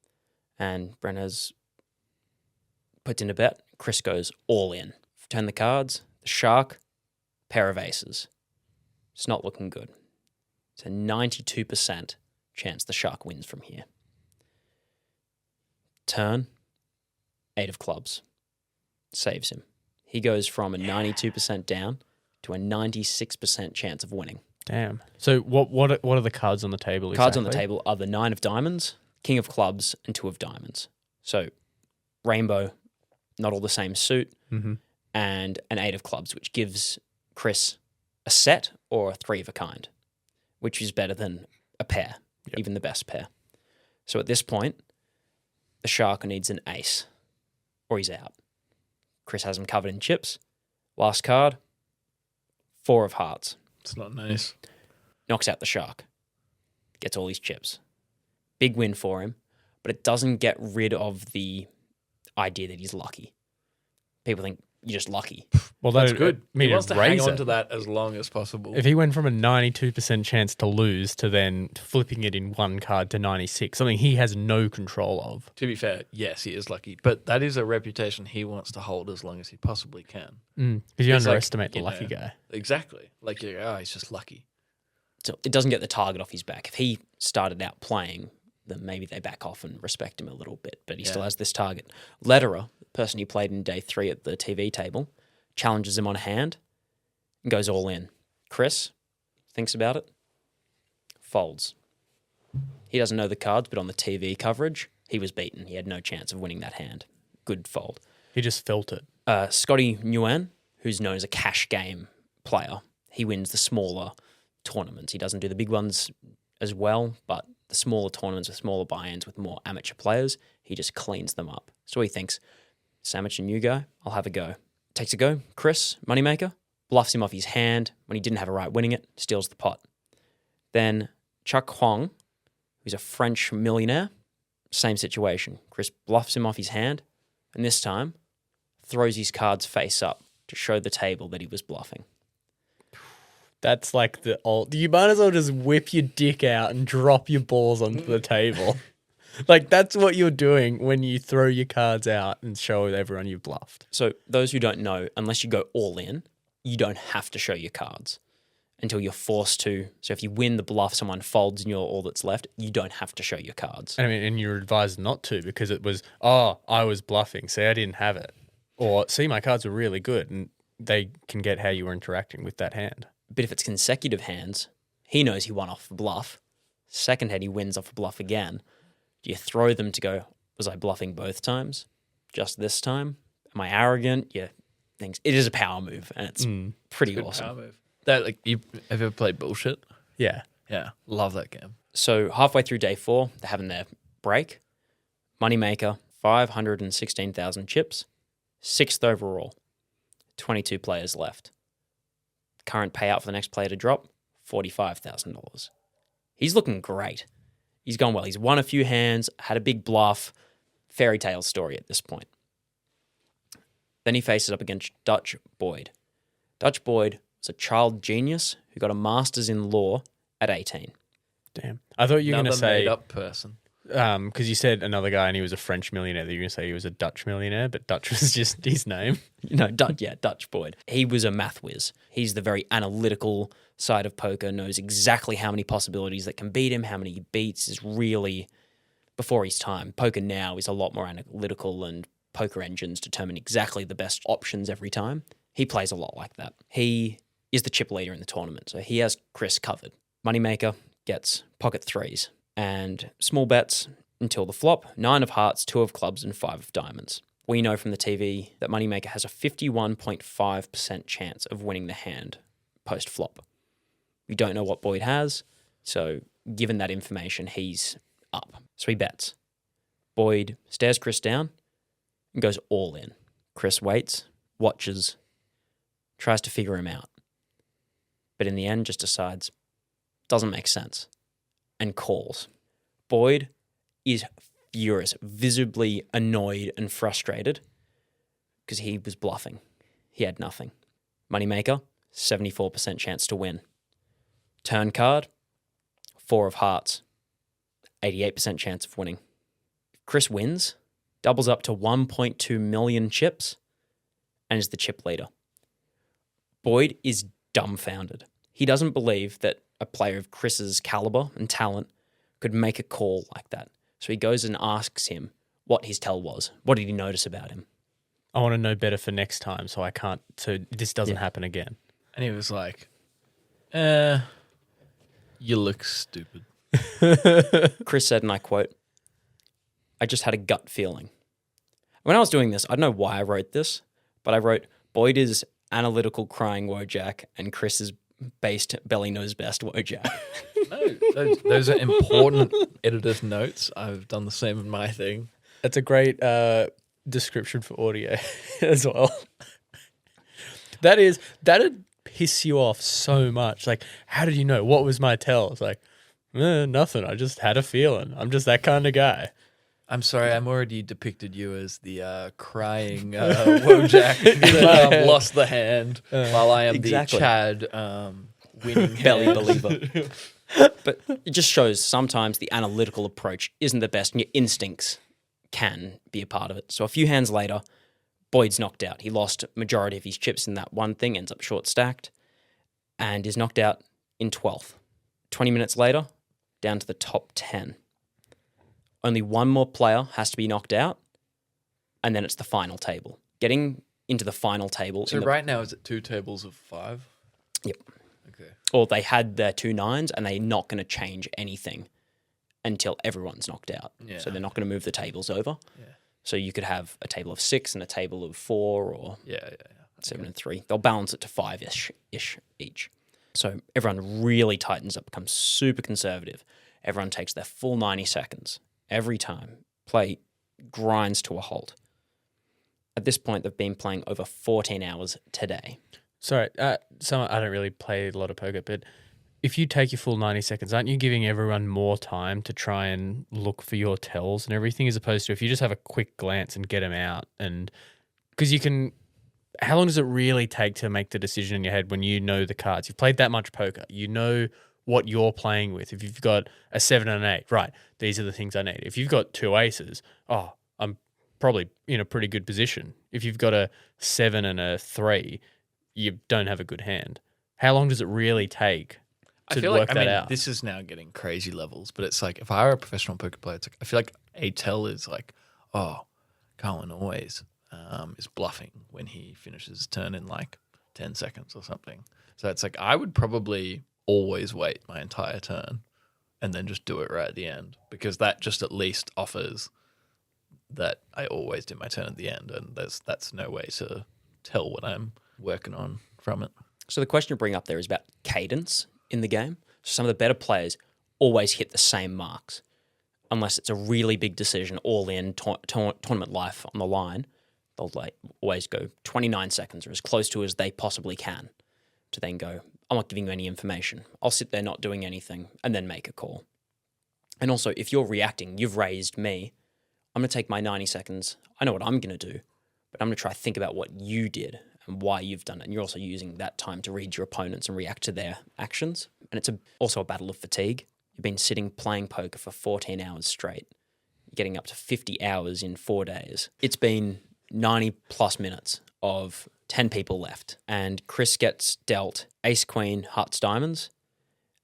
And Brenes puts in a bet. Chris goes all in. Turn the cards. The Shark, pair of aces. It's not looking good. It's a 92% chance the Shark wins from here. Turn, 8 of clubs. Saves him. He goes from a 92% down to a 96% chance of winning. Damn. So what are the cards on the table? Cards on the exactly? table are the 9 of diamonds, King of clubs, and 2 of diamonds. So rainbow, not all the same suit, Mm-hmm. and an 8 of clubs, which gives Chris a set or a 3 of a kind, which is better than a pair, even the best pair. So at this point, the Shark needs an ace, or he's out. Chris has him covered in chips. Last card, 4 of hearts. It's not nice. Knocks out the Shark. Gets all his chips. Big win for him, but it doesn't get rid of the idea that he's lucky. People think you're just lucky. Well, That's good. I mean, He wants to raise hang on it. to that as long as possible. If he went from a 92% chance to lose to then flipping it in one card to 96, something he has no control of. To be fair, yes, he is lucky. But that is a reputation he wants to hold as long as he possibly can. Because you It's like, underestimate the you lucky know, guy. Exactly. Like, he's just lucky. So it doesn't get the target off his back. If he started out playing then maybe they back off and respect him a little bit. But he still has this target. Lederer, the person he played in day 3 at the TV table, challenges him on a hand and goes all in. Chris thinks about it, folds. He doesn't know the cards, but on the TV coverage, he was beaten. He had no chance of winning that hand. Good fold. He just felt it. Scotty Nguyen, who's known as a cash game player, he wins the smaller tournaments. He doesn't do the big ones as well, but the smaller tournaments with smaller buy-ins with more amateur players, he just cleans them up. So he thinks, this amateur new guy, I'll have a go. Takes a go. Chris Moneymaker bluffs him off his hand when he didn't have a right winning it, steals the pot. Then Chuck Huang, who's a French millionaire, same situation. Chris bluffs him off his hand, and this time throws his cards face up to show the table that he was bluffing. That's like the old. You might as well just whip your dick out and drop your balls onto the table. Like, that's what you're doing when you throw your cards out and show everyone you've bluffed. So those who don't know, unless you go all in, you don't have to show your cards until you're forced to. So if you win the bluff, someone folds and you're all that's left, you don't have to show your cards. I mean, and you're advised not to because it was, oh, I was bluffing. See, I didn't have it. Or, see, my cards were really good. And they can get how you were interacting with that hand. But if it's consecutive hands, he knows he won off a bluff. Second hand, he wins off a bluff again. Do you throw them to go, was I bluffing both times? Just this time? Am I arrogant? Yeah, things. It is a power move, and it's pretty awesome. Power move. That, like, you have you ever played Bullshit? Yeah. Yeah, love that game. So halfway through day 4, they're having their break. Moneymaker, 516,000 chips, 6th overall, 22 players left. Current payout for the next player to drop, $45,000. He's looking great. He's gone well. He's won a few hands, had a big bluff, fairy tale story at this point. Then he faces up against Dutch Boyd. Dutch Boyd was a child genius who got a master's in law at 18. Damn. I thought you were going to say, made-up person. because you said another guy and he was a French millionaire, that you were going to say he was a Dutch millionaire, but Dutch was just his name. Dutch Boyd. He was a math whiz. He's the very analytical side of poker, knows exactly how many possibilities that can beat him, how many he beats, is really before his time. Poker now is a lot more analytical and poker engines determine exactly the best options every time. He plays a lot like that. He is the chip leader in the tournament, so he has Chris covered. Moneymaker gets pocket threes and small bets until the flop, 9 of hearts, 2 of clubs, and 5 of diamonds. We know from the TV that Moneymaker has a 51.5% chance of winning the hand post-flop. We don't know what Boyd has, so given that information, he's up. So he bets. Boyd stares Chris down and goes all in. Chris waits, watches, tries to figure him out. But in the end, just decides, doesn't make sense, and calls. Boyd is furious, visibly annoyed and frustrated because he was bluffing. He had nothing. Moneymaker, 74% chance to win. Turn card, 4 of hearts, 88% chance of winning. Chris wins, doubles up to 1.2 million chips, and is the chip leader. Boyd is dumbfounded. He doesn't believe that a player of Chris's caliber and talent could make a call like that. So he goes and asks him what his tell was. What did he notice about him? I want to know better for next time so this doesn't happen again. And he was like, you look stupid. Chris said, and I quote, I just had a gut feeling. When I was doing this, I don't know why I wrote this, but I wrote, Boyd is analytical crying Wojak and Chris is based belly knows best Wojak. No, those are important editor's notes. I've done the same in my thing. That's a great description for audio as well. That'd piss you off so much. Like, how did you know? What was my tell? It's like, nothing. I just had a feeling. I'm just that kind of guy. I'm sorry, I'm already depicted you as the crying Wojak lost the hand, while I am the Chad winning belly believer. But it just shows sometimes the analytical approach isn't the best and your instincts can be a part of it. So a few hands later, Boyd's knocked out. He lost majority of his chips in that one thing, ends up short stacked, and is knocked out in 12th. 20 minutes later, down to the top 10. Only one more player has to be knocked out, and then it's the final table. Getting into the final table. So right now, is it 2 tables of 5? Yep. Okay. Or they had their 2 9s, and they're not going to change anything until everyone's knocked out. Yeah. So they're not going to move the tables over. Yeah. So you could have a table of 6 and a table of 4 or Yeah. 7 and 3. They'll balance it to 5-ish each. So everyone really tightens up, becomes super conservative. Everyone takes their full 90 seconds every time. Play grinds to a halt. At this point, they've been playing over 14 hours today. Sorry, I don't really play a lot of poker, but if you take your full 90 seconds, aren't you giving everyone more time to try and look for your tells and everything, as opposed to if you just have a quick glance and get them out? And because you can, how long does it really take to make the decision in your head when you know the cards? You've played that much poker. You know what you're playing with. If you've got a 7 and an 8, right, these are the things I need. If you've got 2 aces, I'm probably in a pretty good position. If you've got a 7 and a 3, you don't have a good hand. How long does it really take to work that out? This is now getting crazy levels, but it's like if I were a professional poker player, it's like I feel like a tell is like, Carlin always is bluffing when he finishes his turn in like 10 seconds or something. So it's like I would probably always wait my entire turn and then just do it right at the end, because that just at least offers that I always do my turn at the end, and that's no way to tell what I'm working on from it. So the question you bring up there is about cadence in the game. Some of the better players always hit the same marks, unless it's a really big decision, all in, tournament life on the line. They'll always go 29 seconds or as close to as they possibly can to then go, I'm not giving you any information. I'll sit there not doing anything and then make a call. And also, if you're reacting, you've raised me, I'm going to take my 90 seconds. I know what I'm going to do, but I'm going to try to think about what you did and why you've done it. And you're also using that time to read your opponents and react to their actions. And it's also a battle of fatigue. You've been sitting playing poker for 14 hours straight. You're getting up to 50 hours in 4 days. It's been 90 plus minutes of 10 people left. And Chris gets dealt ace, queen, hearts, diamonds.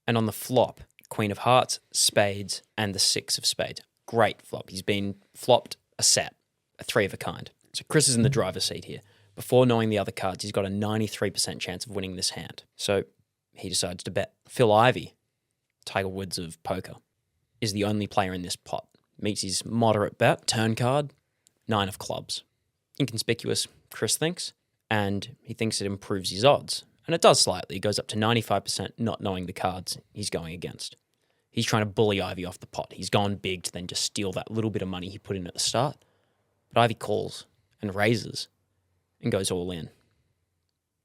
And on the flop, queen of hearts, spades, and the 6 of spades. Great flop. He's been flopped a set, a 3 of a kind. So Chris is in the driver's seat here. Before knowing the other cards, he's got a 93% chance of winning this hand. So he decides to bet. Phil Ivey, Tiger Woods of poker, is the only player in this pot. Meets his moderate bet. Turn card, 9 of clubs. Inconspicuous, Chris thinks, and he thinks it improves his odds. And it does slightly. It goes up to 95% not knowing the cards he's going against. He's trying to bully Ivy off the pot. He's gone big to then just steal that little bit of money he put in at the start. But Ivy calls and raises and goes all in.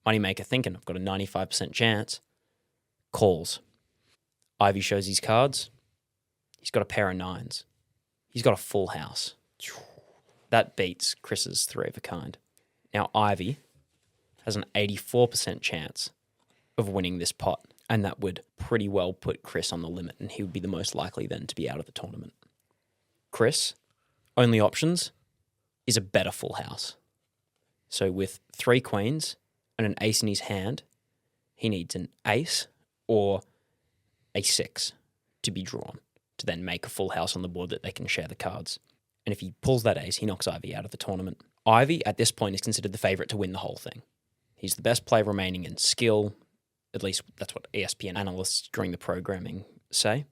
Moneymaker thinking, I've got a 95% chance, calls. Ivy shows his cards. He's got a pair of 9s. He's got a full house. That beats Chris's 3 of a kind. Now Ivy has an 84% chance of winning this pot, and that would pretty well put Chris on the limit, and he would be the most likely then to be out of the tournament. Chris, only options is a better full house. So with 3 queens and an ace in his hand, he needs an ace or a 6 to be drawn to then make a full house on the board that they can share the cards. And if he pulls that ace, he knocks Ivy out of the tournament. Ivy, at this point, is considered the favourite to win the whole thing. He's the best player remaining in skill. At least that's what ESPN analysts during the programming say.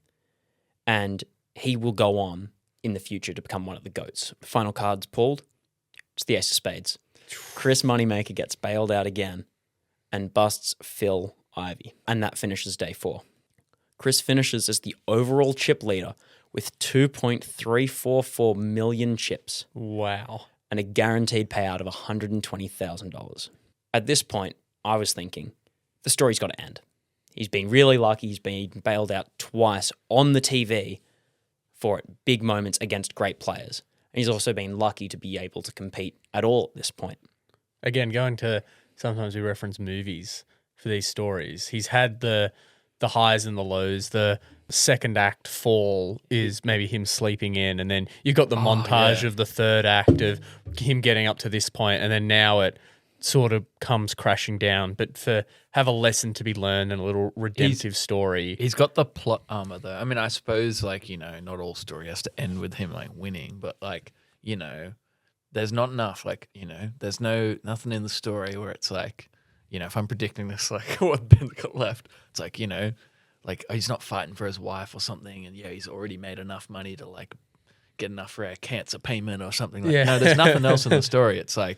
And he will go on in the future to become one of the GOATs. Final cards pulled. It's the ace of spades. Chris Moneymaker gets bailed out again and busts Phil Ivey. And that finishes day 4. Chris finishes as the overall chip leader with 2.344 million chips. Wow. And a guaranteed payout of $120,000. At this point, I was thinking, the story's got to end. He's been really lucky. He's been bailed out twice on the TV for big moments against great players. And he's also been lucky to be able to compete at all at this point. Again, going to, sometimes we reference movies for these stories. He's had the highs and the lows. The second act fall is maybe him sleeping in, and then you've got the montage of the third act of him getting up to this point, and then now at sort of comes crashing down, but have a lesson to be learned and a little redemptive story. He's got the plot armor though. I mean, I suppose like, not all story has to end with him like winning, but like, there's not enough like, there's nothing in the story where it's like, if I'm predicting this, like what Ben's got left, it's like, like he's not fighting for his wife or something, and he's already made enough money to like get enough for a cancer payment or something. Like, no, there's nothing else in the story. It's like,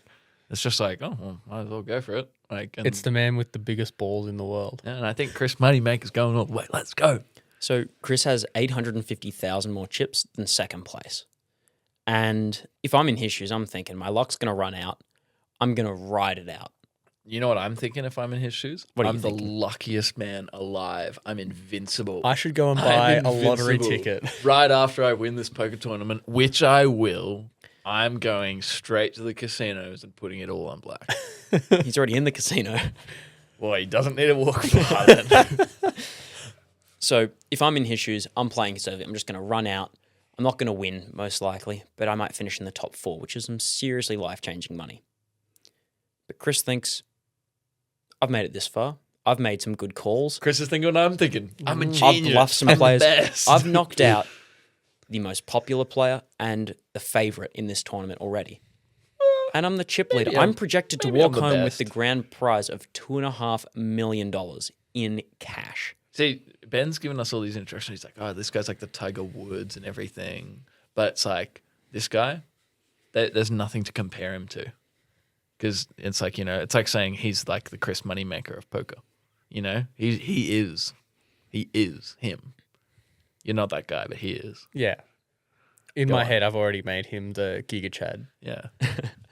it's just like, oh, well, might as well go for it. Like, and, It's the man with the biggest balls in the world. and I think Chris Moneymaker's going all the way. Let's go. So Chris has 850,000 more chips than second place. And if I'm in his shoes, I'm thinking my luck's going to run out. I'm going to ride it out. You know what I'm thinking if I'm in his shoes? What are you I'm the thinking? luckiest man alive. I'm invincible. I should go and buy I'm a lottery invincible. ticket. Right after I win this poker tournament, which I will, I'm going straight to the casinos and putting it all on black. He's already in the casino. Boy, he doesn't need to walk far then. So if I'm in his shoes, I'm playing conservative. I'm just going to run out. I'm not going to win, most likely, but I might finish in the top 4, which is some seriously life-changing money. But Chris thinks, I've made it this far. I've made some good calls. Chris is thinking what I'm thinking. I'm a I've genius. bluffed some I'm players. The best. I've knocked out the most popular player and the favourite in this tournament already. And I'm the chip leader. I'm projected to maybe walk I'm the home with the best. grand prize of $2.5 million in cash. See, Ben's giving us all these introductions. He's like, oh, this guy's like the Tiger Woods and everything. But it's like, this guy, there's nothing to compare him to. Because it's like, it's like saying he's like the Chris Moneymaker of poker. He is him. You're not that guy, but he is. Yeah. In Go my on. head, I've already made him the Giga Chad. Yeah.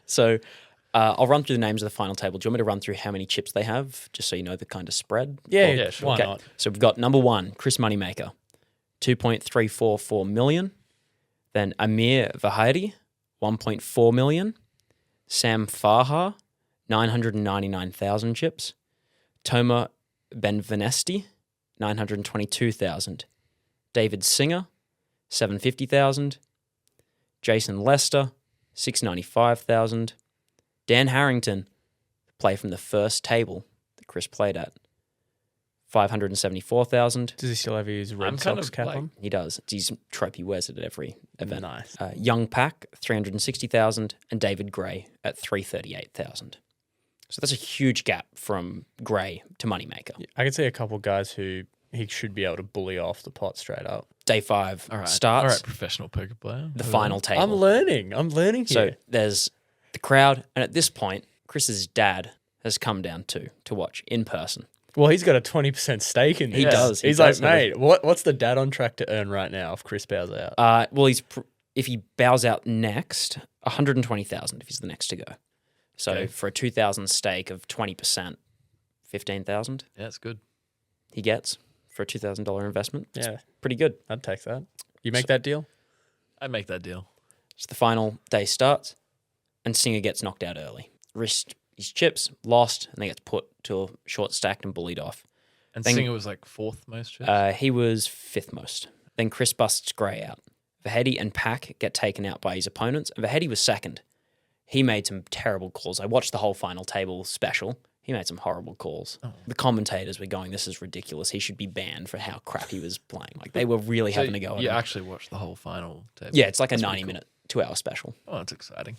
So I'll run through the names of the final table. Do you want me to run through how many chips they have, just so you know the kind of spread? Yeah, sure. why Okay. not? So we've got number 1, Chris Moneymaker, 2.344 million. Then Amir Vahidi, 1.4 million. Sam Farha, 999,000 chips. Toma Benvenesti, 922,000. David Singer, 750,000. Jason Lester, 695,000. Dan Harrington, the player from the first table that Chris played at, 574,000. Does he still have his Red I'm kind Sox of cap like- on? He does. It's his trope. He wears it at every event. Nice. Young Pack, 360,000, and David Gray at 338,000. So that's a huge gap from Gray to Moneymaker. I could see a couple guys who he should be able to bully off the pot straight up. Day 5 All right. starts All right, professional poker player. the final table. I'm learning. So here. there's the crowd, and at this point, Chris's dad has come down to watch in person. Well, he's got a 20% stake in this. He does. He He's does like, have mate, what's the dad on track to earn right now if Chris bows out? Well, if he bows out next, 120,000 if he's the next to go. So Okay. for a 2,000 stake of 20%, 15,000 Yeah, it's good. he gets for a $2,000 investment. It's Yeah, pretty good. I'd take that. You make that deal? I'd make that deal. So the final day starts, and Singer gets knocked out early. Risked his chips, lost, and then gets put to a short stack and bullied off. And Then- Singer was like 4th most chips. He was 5th most. Then Chris busts Gray out. Vahedi and Pack get taken out by his opponents, and Vahedi was 2nd. He made some terrible calls. I watched the whole final table special. He made some horrible calls. The commentators were going, this is ridiculous. He should be banned for how crap he was playing. Like, they were really having to go at You him. actually watched the whole final table. Yeah, it's like a That's pretty 90-minute, 2-hour special. cool. Oh, that's exciting.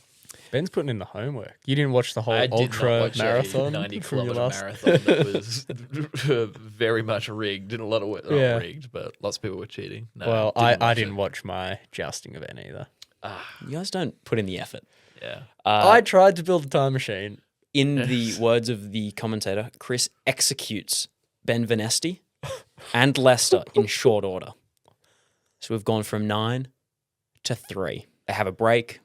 Ben's putting in the homework. You didn't watch the whole I did not ultra watch marathon a 90 from your kilometer last. marathon that was very much rigged. And a lot of it, not Yeah. rigged, but lots of people were cheating. No, Well, I watch didn't it. watch my jousting event either. You guys don't put in the effort. Yeah. I tried to build a time machine. In the words of the commentator, Chris executes Ben Venesti and Lester in short order. So we've gone from 9 to 3. They have a break,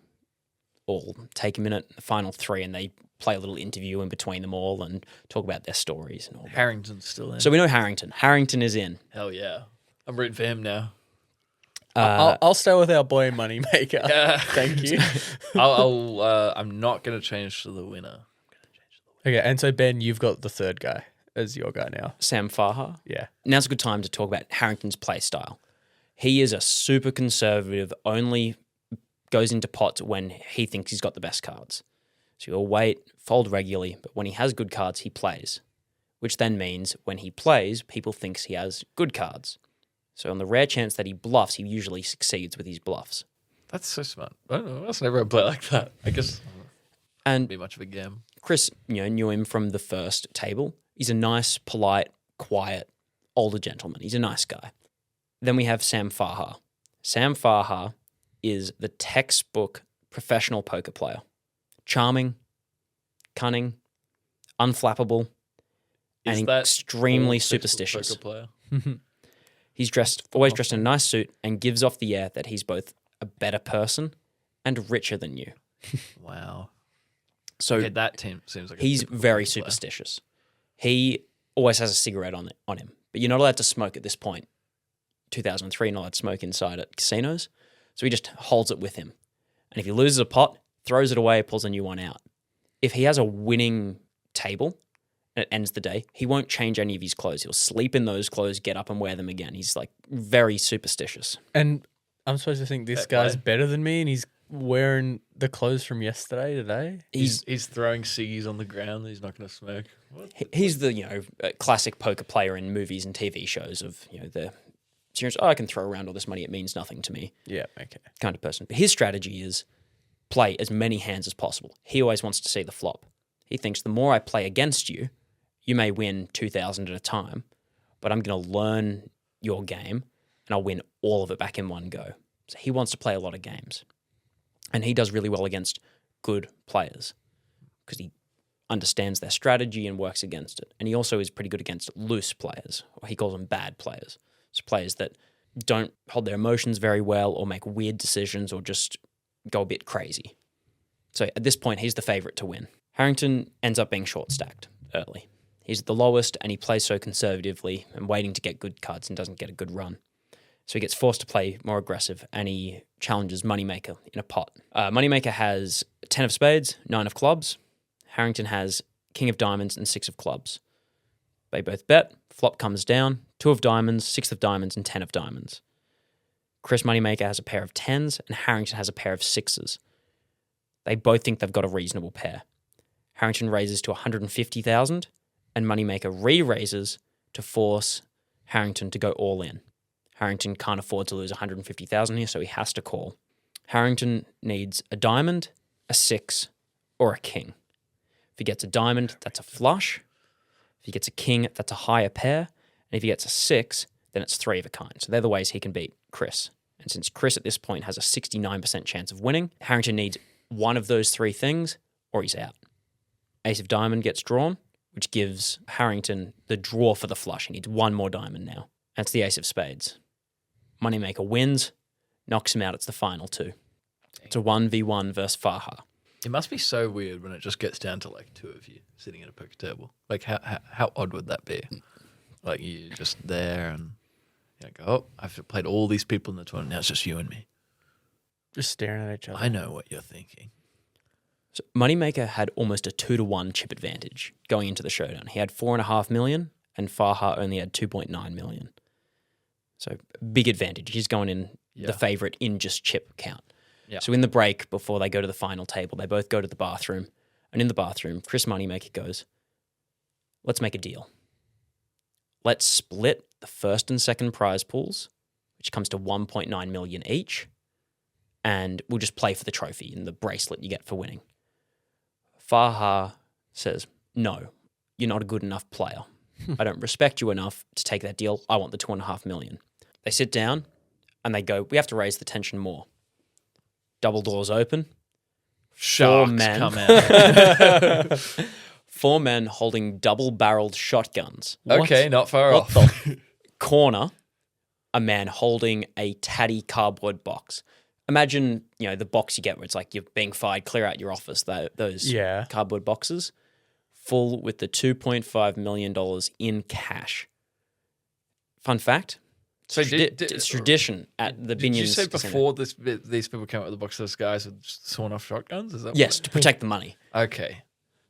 or take a minute, the final 3, and they play a little interview in between them all and talk about their stories and all that. Harrington's still in. So we know Harrington. Harrington is in. Hell yeah. I'm rooting for him now. I'll stay with our boy Moneymaker. Thank you. I'm not going to change to the winner. Okay, and so Ben, you've got the third guy as your guy now. Sam Farha. Yeah. Now's a good time to talk about Harrington's play style. He is a super conservative, only goes into pots when he thinks he's got the best cards. So he'll wait, fold regularly, but when he has good cards, he plays, which then means when he plays, people think he has good cards. So on the rare chance that he bluffs, he usually succeeds with his bluffs. That's so smart. I don't know. That's never a play like that. I guess And be much of a game. Chris, knew him from the first table. He's a nice, polite, quiet, older gentleman. He's a nice guy. Then we have Sam Farha. Sam Farha is the textbook professional poker player. Charming, cunning, unflappable, Is and that extremely all textbook superstitious. poker player? He's always dressed in a nice suit and gives off the air that he's both a better person and richer than you. Wow. So Okay, that team seems like he's typical very poker player. superstitious. He always has a cigarette on him, but you're not allowed to smoke at this point. 2003, not allowed to smoke inside at casinos. So he just holds it with him. And if he loses a pot, throws it away, pulls a new one out. If he has a winning table and it ends the day, he won't change any of his clothes. He'll sleep in those clothes, get up and wear them again. He's like very superstitious. And I'm supposed to think this Fair guy's play. better than me, and he's wearing the clothes from yesterday today. He's throwing ciggies on the ground that he's not going to smoke. What? He's the classic poker player in movies and TV shows of the serious. Oh, I can throw around all this money; it means nothing to me. Yeah, okay. Kind of person. But his strategy is play as many hands as possible. He always wants to see the flop. He thinks the more I play against you, you may win 2,000 at a time, but I'm going to learn your game and I'll win all of it back in one go. So he wants to play a lot of games. And he does really well against good players because he understands their strategy and works against it. And he also is pretty good against loose players, or he calls them bad players. So players that don't hold their emotions very well or make weird decisions or just go a bit crazy. So at this point, he's the favourite to win. Harrington ends up being short stacked early. He's the lowest and he plays so conservatively and waiting to get good cards and doesn't get a good run. So he gets forced to play more aggressive and he challenges Moneymaker in a pot. Moneymaker has 10 of spades, 9 of clubs. Harrington has king of diamonds and 6 of clubs. They both bet. Flop comes down. 2 of diamonds, 6 of diamonds, and 10 of diamonds. Chris Moneymaker has a pair of 10s and Harrington has a pair of 6s. They both think they've got a reasonable pair. Harrington raises to 150,000 and Moneymaker re-raises to force Harrington to go all in. Harrington can't afford to lose 150,000 here, so he has to call. Harrington needs a diamond, a 6, or a king. If he gets a diamond, that's a flush. If he gets a king, that's a higher pair. And if he gets a 6, then it's 3 of a kind. So they're the ways he can beat Chris. And since Chris at this point has a 69% chance of winning, Harrington needs one of those 3 things or he's out. Ace of diamond gets drawn, which gives Harrington the draw for the flush. He needs one more diamond now. That's the ace of spades. Moneymaker wins, knocks him out. It's the final 2. It's a 1v1 versus Farha. It must be so weird when it just gets down to like 2 of you sitting at a poker table. Like how odd would that be? Like you're just there and you go, oh, I've played all these people in the tournament. Now it's just you and me. Just staring at each other. I know what you're thinking. So Moneymaker had almost a 2-to-1 chip advantage going into the showdown. He had 4.5 million and Farha only had 2.9 million. So big advantage. He's going in the favourite in just chip count. Yeah. So in the break, before they go to the final table, they both go to the bathroom. And in the bathroom, Chris Moneymaker goes, let's make a deal. Let's split the first and second prize pools, which comes to 1.9 million each. And we'll just play for the trophy and the bracelet you get for winning. Farha says, no, you're not a good enough player. I don't respect you enough to take that deal. I want the 2.5 million. They sit down and they go, we have to raise the tension more. Double doors open. Sharks men. come out. 4 men holding double-barreled shotguns. Okay, not far What off. the corner, a man holding a tatty cardboard box. Imagine, the box you get where it's like you're being fired, clear out your office, those cardboard boxes, full with the $2.5 million in cash. Fun fact, So it's tradition at the Did you Binions say Casino. before these people came out with the box, those guys with sawn off shotguns? Is that Yes, to protect the money. Okay.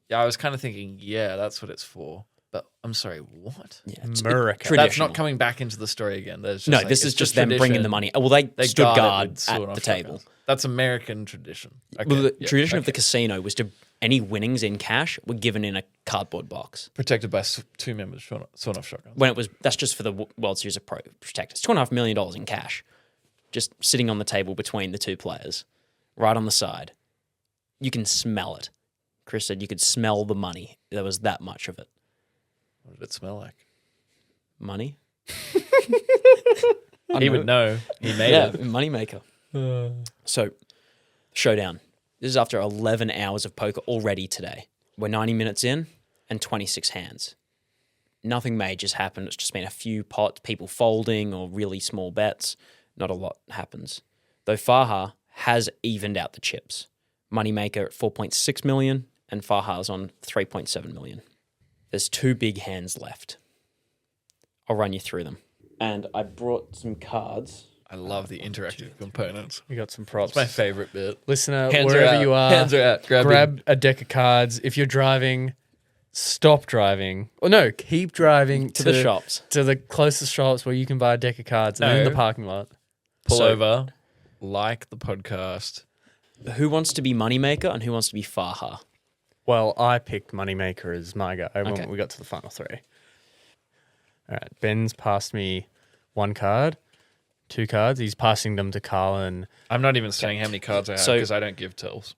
Yeah, I was kind of thinking, yeah, that's what it's for. But I'm sorry, what? Yeah, America. traditional. That's not coming back into the story again. There's No, just this is it's just them bringing the tradition. money. Well, they stood guard it guard with at sawed-off the table. shotguns. That's American tradition. Okay, Well, the yeah, tradition of the okay. casino was to any winnings in cash were given in a cardboard box. Protected by two members, sawn-off shotguns. When it was that's just for the World Series of Pro Protectors. $2.5 million in cash, just sitting on the table between the two players, right on the side. You can smell it. Chris said you could smell the money. There was that much of it. What did it smell like? Money. He would know. He made Yeah, it. Moneymaker. So, showdown. This is after 11 hours of poker already today. We're 90 minutes in and 26 hands. Nothing major's happened. It's just been a few pots, people folding or really small bets. Not a lot happens. Though Faha has evened out the chips. Moneymaker at 4.6 million and Faha's on 3.7 million. There's two big hands left. I'll run you through them. And I brought some cards. I love the interactive components. We got some props. It's my favorite bit. Listener, Hands wherever out. you are, Hands are out. grab a deck of cards. If you're driving, stop driving. Or no, keep driving To the shops. To the closest shops where you can buy a deck of cards and in No. the parking lot. Pull So- over, like the podcast. Who wants to be Moneymaker and who wants to be Faha? Well, I picked Moneymaker as my guy when Okay. we got to the final three. All right, Ben's passed me one card, two cards. He's passing them to Carlin. I'm not even saying how many cards I have So- because I don't give tells.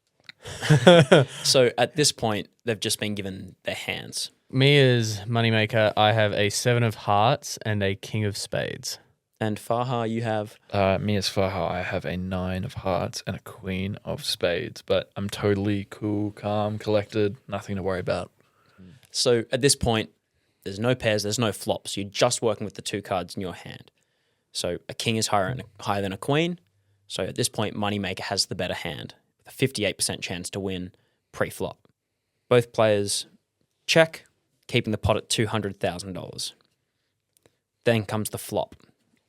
So at this point, they've just been given their hands. Me as Moneymaker, I have a 7 of hearts and a king of spades. And Faha, you have... Me as Faha, I have a 9 of hearts and a queen of spades, but I'm totally cool, calm, collected, nothing to worry about. So at this point, there's no pairs, there's no flops. You're just working with the two cards in your hand. So a king is higher than a queen. So at this point, Moneymaker has the better hand, with a 58% chance to win pre-flop. Both players check, keeping the pot at $200,000. Then comes the flop.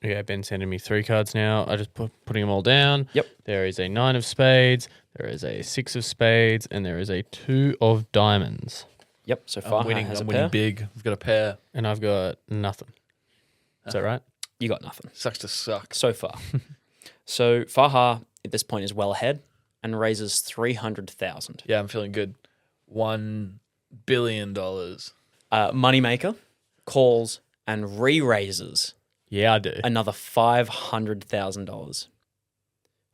Yeah, Ben's sending me 3 cards now. I just putting them all down. Yep. There is a 9 of spades, there is a 6 of spades, and there is a 2 of diamonds. Yep, so Faha I'm winning has a pair. big. I've got a pair. And I've got nothing. Is that right? You got nothing. Sucks to suck. So far. So Faha at this point is well ahead and raises 300,000. Yeah, I'm feeling good. $1 billion. Moneymaker calls and re-raises Yeah, I do. another $500,000.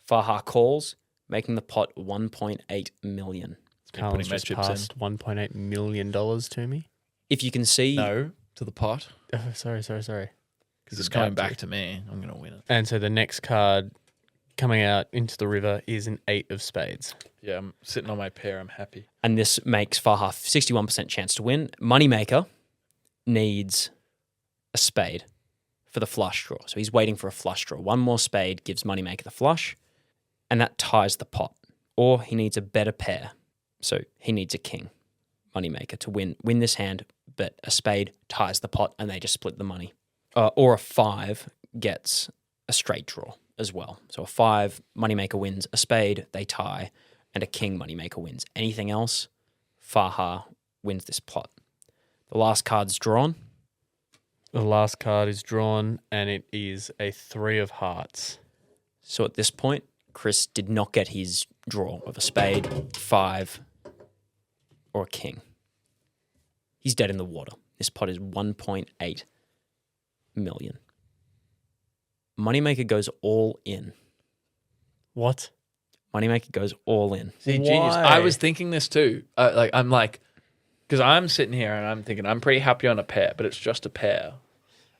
Faha calls, making the pot 1.8 million. Carlin's putting my just chips in. passed $1.8 million to me. If you can see, No, to the pot. Oh, sorry. Because it's coming back to me. I'm going to win it. And so the next card coming out into the river is an 8 of spades. Yeah, I'm sitting on my pair. I'm happy. and this makes Faha 61% chance to win. Moneymaker needs a spade for the flush draw. So he's waiting for a flush draw. One more spade gives Moneymaker the flush, and that ties the pot. Or he needs a better pair. So he needs a king, Moneymaker, to win this hand, but a spade ties the pot and they just split the money. Or a 5 gets a straight draw as well. So a 5, Moneymaker wins, a spade, they tie, and a king, Moneymaker wins. Anything else, Faha wins this pot. The last card's drawn. The last card is drawn, and it is a 3 of hearts. So at this point, Chris did not get his draw of a spade, 5, or a king. He's dead in the water. This pot is 1.8 million. Moneymaker goes all in. What? Moneymaker goes all in. See, genius. Why? I was thinking this too. Because I'm sitting here and I'm thinking I'm pretty happy on a pair, but it's just a pair.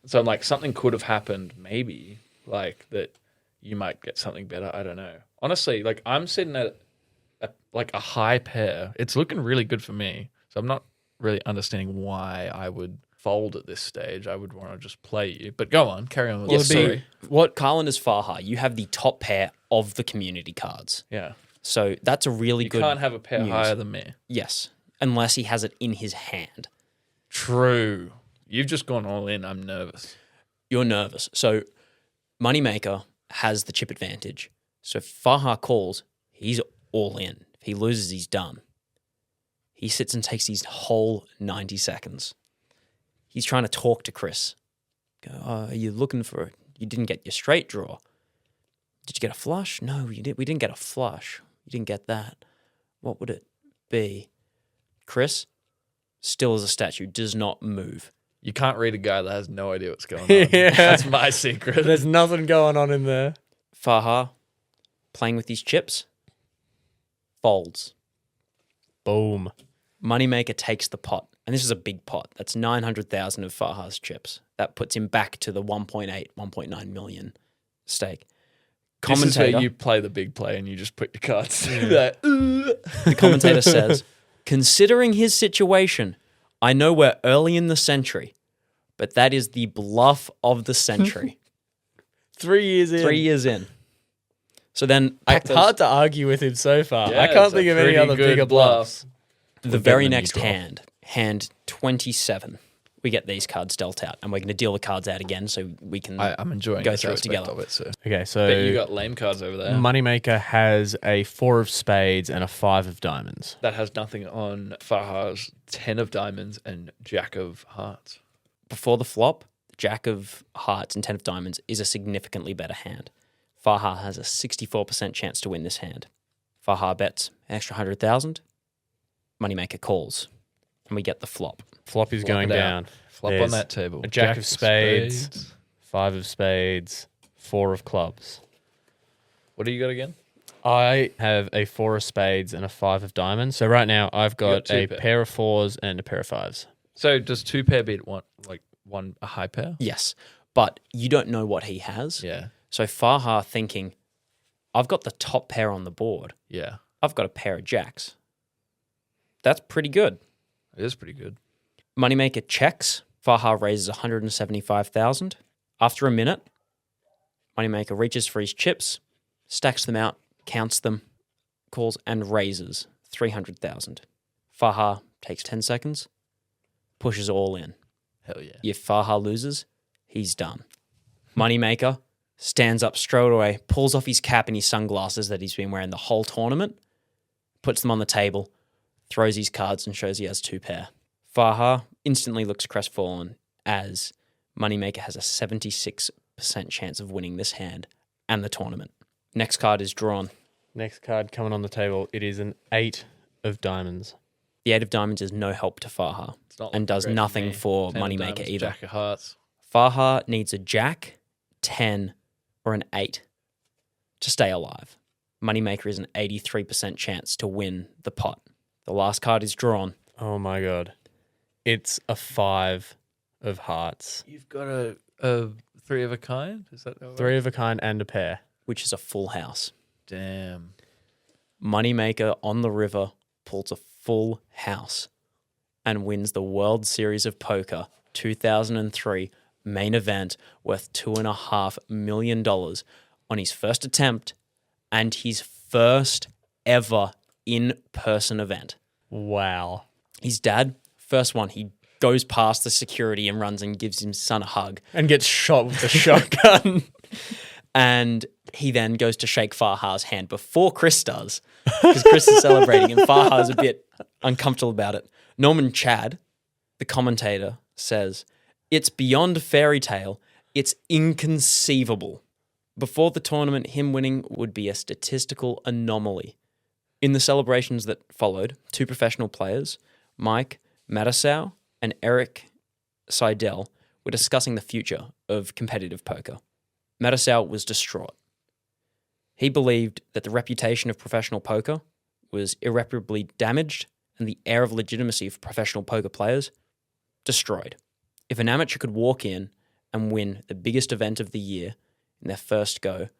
So I'm like, something could have happened, maybe, like that you might get something better. I don't know. Honestly, like I'm sitting at a high pair. It's looking really good for me. So I'm not really understanding why I would fold at this stage. I would want to just play you. But go on, carry on with Yes, the so story. what Carlin is Faha, you have the top pair of the community cards. Yeah. So that's a really You good can't have a pair news. higher than me. Yes, unless he has it in his hand. True. You've just gone all in. I'm nervous. You're nervous. So Moneymaker has the chip advantage. So if Faha calls, he's all in. If he loses, he's done. He sits and takes his whole 90 seconds. He's trying to talk to Chris. Go, are you looking for? You didn't get your straight draw. Did you get a flush? No, we didn't get a flush. You didn't get that. What would it be? Chris, still as a statue, does not move. You can't read a guy that has no idea what's going on. Yeah. That's my secret. There's nothing going on in there. Farha, playing with these chips, folds. Boom. Moneymaker takes the pot. And this is a big pot. That's 900,000 of Farha's chips. That puts him back to the 1.8, 1.9 million stake. This is where you play the big play and you just put your cards. The commentator says, considering his situation, I know we're early in the century, but that is the bluff of the century. 3 years in. 3 years in. So then It's hard to argue with him so far. Yeah, I can't it's a think of any pretty other good bigger bluff. bluffs. the very than you next draw. hand 27. We get these cards dealt out, and we're going to deal the cards out again so we can I'm enjoying go this through it aspect together. of it. So. Okay, so But you got lame cards over there. Moneymaker has a 4 of spades and a 5 of diamonds. That has nothing on Farha's 10 of diamonds and Jack of hearts. Before the flop, Jack of hearts and 10 of diamonds is a significantly better hand. Farha has a 64% chance to win this hand. Farha bets an extra 100,000. Moneymaker calls, and we get the flop. Flop is Flop going it out. down. Flop There's on that table. a jack of spades. 5 of spades, 4 of clubs. What do you got again? I have a 4 of spades and a 5 of diamonds. So right now I've got two a pair. pair of 4s and a pair of 5s. So does 2 pair beat one a high pair? Yes, but you don't know what he has. Yeah. So Farha thinking, I've got the top pair on the board. Yeah. I've got a pair of jacks. That's pretty good. It is pretty good. Moneymaker checks. Farha raises 175,000. After a minute, Moneymaker reaches for his chips, stacks them out, counts them, calls and raises 300,000. Farha takes 10 seconds, pushes all in. Hell yeah. If Farha loses, he's done. Moneymaker stands up straight away, pulls off his cap and his sunglasses that he's been wearing the whole tournament, puts them on the table, throws his cards and shows he has 2 pair. Farha instantly looks crestfallen as Moneymaker has a 76% chance of winning this hand and the tournament. Next card is drawn. Next card coming on the table. It is an 8 of diamonds. The 8 of diamonds is no help to Farha It's not and does great nothing me. for 10 of Moneymaker diamonds, either. Jack of hearts. Farha needs a jack, 10, or an 8 to stay alive. Moneymaker is an 83% chance to win the pot. The last card is drawn. Oh my god. It's a 5 of hearts. You've got a 3 of a kind? Is that 3 of a kind and a pair. Which is a full house. Damn. Moneymaker on the river pulls a full house and wins the World Series of Poker 2003 main event worth $2.5 million on his first attempt and his first ever in-person event. Wow. His dad, first one, he goes past the security and runs and gives his son a hug. And gets shot with a shotgun. And he then goes to shake Farha's hand before Chris does, because Chris is celebrating and Farha's a bit uncomfortable about it. Norman Chad, the commentator, says, "It's beyond fairy tale. It's inconceivable." Before the tournament, him winning would be a statistical anomaly. In the celebrations that followed, 2 professional players, Mike Matasow and Eric Seidel, were discussing the future of competitive poker. Matasow was distraught. He believed that the reputation of professional poker was irreparably damaged and the air of legitimacy for professional poker players destroyed. If an amateur could walk in and win the biggest event of the year in their first go,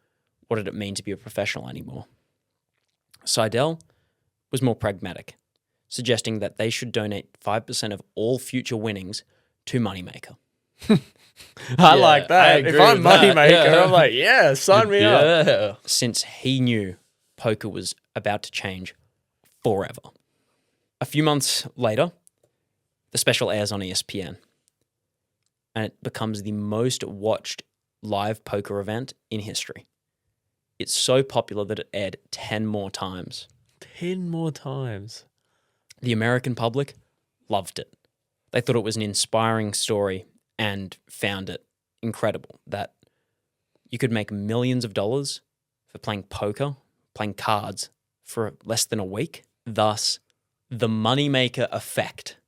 what did it mean to be a professional anymore? Seidel was more pragmatic, suggesting that they should donate 5% of all future winnings to Moneymaker. I like I that. agree If I'm with that, Moneymaker, yeah. I'm like, yeah, sign me up. Yeah. Since he knew poker was about to change forever. A few months later, the special airs on ESPN, and it becomes the most watched live poker event in history. It's so popular that it aired 10 more times. 10 more times. The American public loved it. They thought it was an inspiring story and found it incredible that you could make millions of dollars for playing poker, playing cards for less than a week. Thus, the Moneymaker effect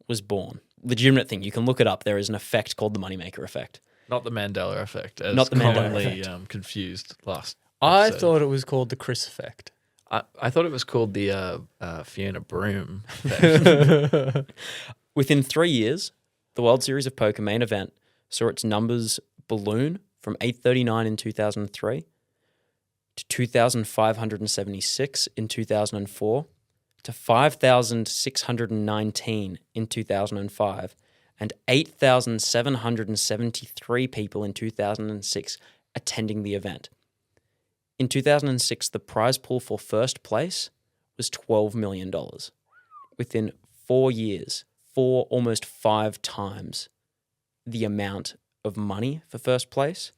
was born. Legitimate thing. You can look it up. There is an effect called the Moneymaker effect. Not the Mandela effect, as Not the Mandela commonly effect. Confused last I episode. thought it was called the Chris effect. I thought it was called the Fiona Broom effect. Within 3 years, the World Series of Poker main event saw its numbers balloon from 839 in 2003 to 2,576 in 2004 to 5,619 in 2005 and 8,773 people in 2006 attending the event. In 2006, the prize pool for first place was $12 million. Within 4 years, almost 5 times the amount of money for first place,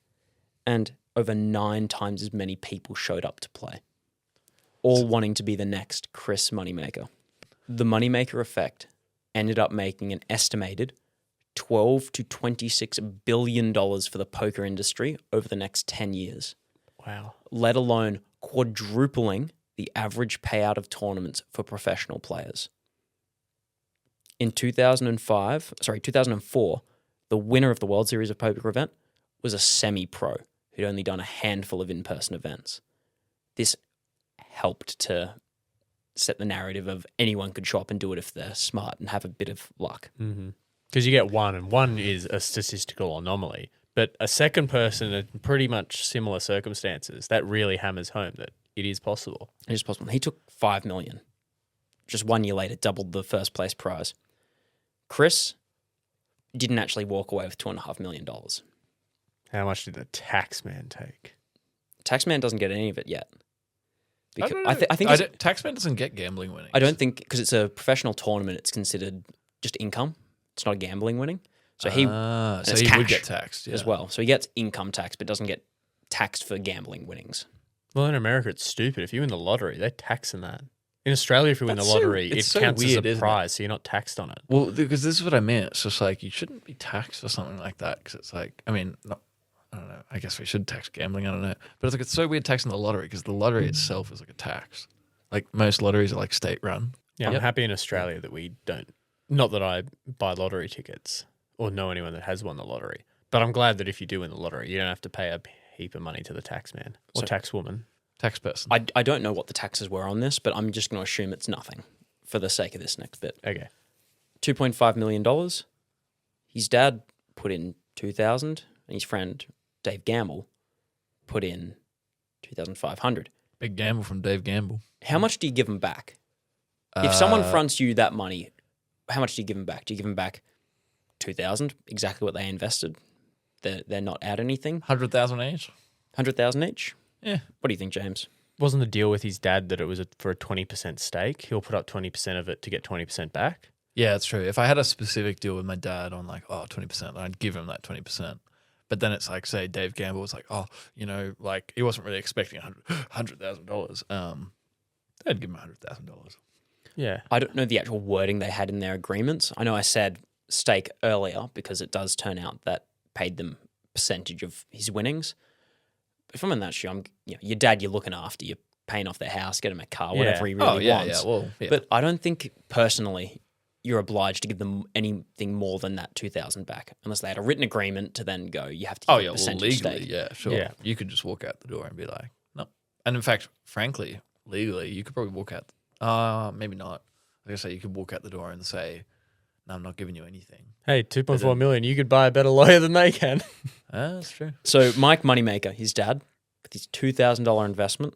and over 9 times as many people showed up to play, all wanting to be the next Chris Moneymaker. The Moneymaker effect ended up making an estimated $12 to $26 billion for the poker industry over the next 10 years. Wow. Let alone quadrupling the average payout of tournaments for professional players. In 2004, the winner of the World Series of Poker event was a semi-pro who'd only done a handful of in-person events. This helped to set the narrative of anyone could show up and do it if they're smart and have a bit of luck. Because you get one, and one is a statistical anomaly. But a second person in pretty much similar circumstances, that really hammers home that it is possible. It is possible. He took $5 million. Just 1 year later, doubled the first place prize. Chris didn't actually walk away with $2.5 million. How much did the tax man take? Taxman doesn't get any of it yet. I don't know. I think it's, Taxman doesn't get gambling winnings. I don't think, because it's a professional tournament, it's considered just income. It's not a gambling winning. So he so it's he would cash get taxed as well. So he gets income tax, but doesn't get taxed for gambling winnings. Well, in America, it's stupid. If you win the lottery, they're taxing that. In Australia, if you win the That's so- lottery, it's it so counts weird, as a isn't it? prize, so you're not taxed on it. Well, because this is what I meant. It's just like you shouldn't be taxed for something like that because it's like, I mean, not, I don't know. I guess we should tax gambling. I don't know. But it's like it's so weird taxing the lottery because the lottery itself is like a tax. Like most lotteries are like state run. Yeah, Yep. I'm happy in Australia that we don't. Not that I buy lottery tickets or know anyone that has won the lottery, but I'm glad that if you do win the lottery, you don't have to pay a heap of money to the tax man or So- tax woman. Tax person. I don't know what the taxes were on this, but I'm just going to assume it's nothing for the sake of this next bit. Okay. $2.5 million. His dad put in $2,000 and his friend Dave Gamble put in $2,500. Big gamble from Dave Gamble. How much do you give them back? If someone fronts you that money, how much do you give them back? Do you give them back $2,000, exactly what they invested? They're not out anything. 100,000 each. $100,000 each. Yeah. What do you think, James? Wasn't the deal with his dad that it was for a 20% stake? He'll put up 20% of it to get 20% back? Yeah, it's true. If I had a specific deal with my dad on like, 20%, I'd give him that 20%. But then it's like, say, Dave Gamble was like, like he wasn't really expecting $100,000. I'd give him $100,000. Yeah. I don't know the actual wording they had in their agreements. I know I said stake earlier because it does turn out that paid them percentage of his winnings. If I'm in that shoe, your dad you're looking after, you're paying off their house, get him a car, whatever he really wants. Well, yeah. But I don't think personally you're obliged to give them anything more than that $2,000 back, unless they had a written agreement to then go. You have to give a percentage legally, stake. yeah, sure. Yeah. You could just walk out the door and be like, no. And in fact, frankly, legally, you could probably walk out. Maybe not. Like I say, you could walk out the door and say, no, I'm not giving you anything. Hey, 2.4 million. You could buy a better lawyer than they can. That's true. So Mike Moneymaker, his dad, with his $2,000 investment,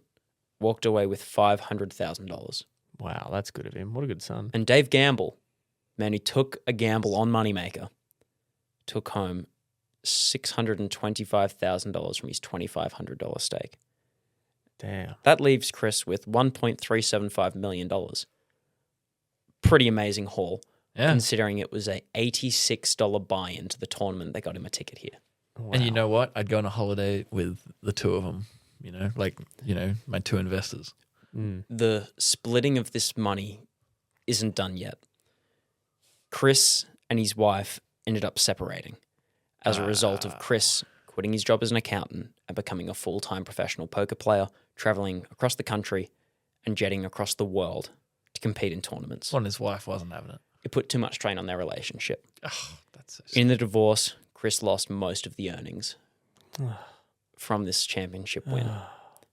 walked away with $500,000. Wow, that's good of him. What a good son. And Dave Gamble, man who took a gamble on Moneymaker, took home $625,000 from his $2,500 stake. Damn. That leaves Chris with $1.375 million. Pretty amazing haul, Yeah. considering it was a $86 buy-in to the tournament that got him a ticket here. Wow. And you know what? I'd go on a holiday with the two of them, my two investors. The splitting of this money isn't done yet. Chris and his wife ended up separating as a result of Chris quitting his job as an accountant and becoming a full-time professional poker player, traveling across the country and jetting across the world to compete in tournaments. Well, and his wife wasn't having it. It put too much strain on their relationship. Oh, that's so sad. In the divorce, Chris lost most of the earnings from this championship win.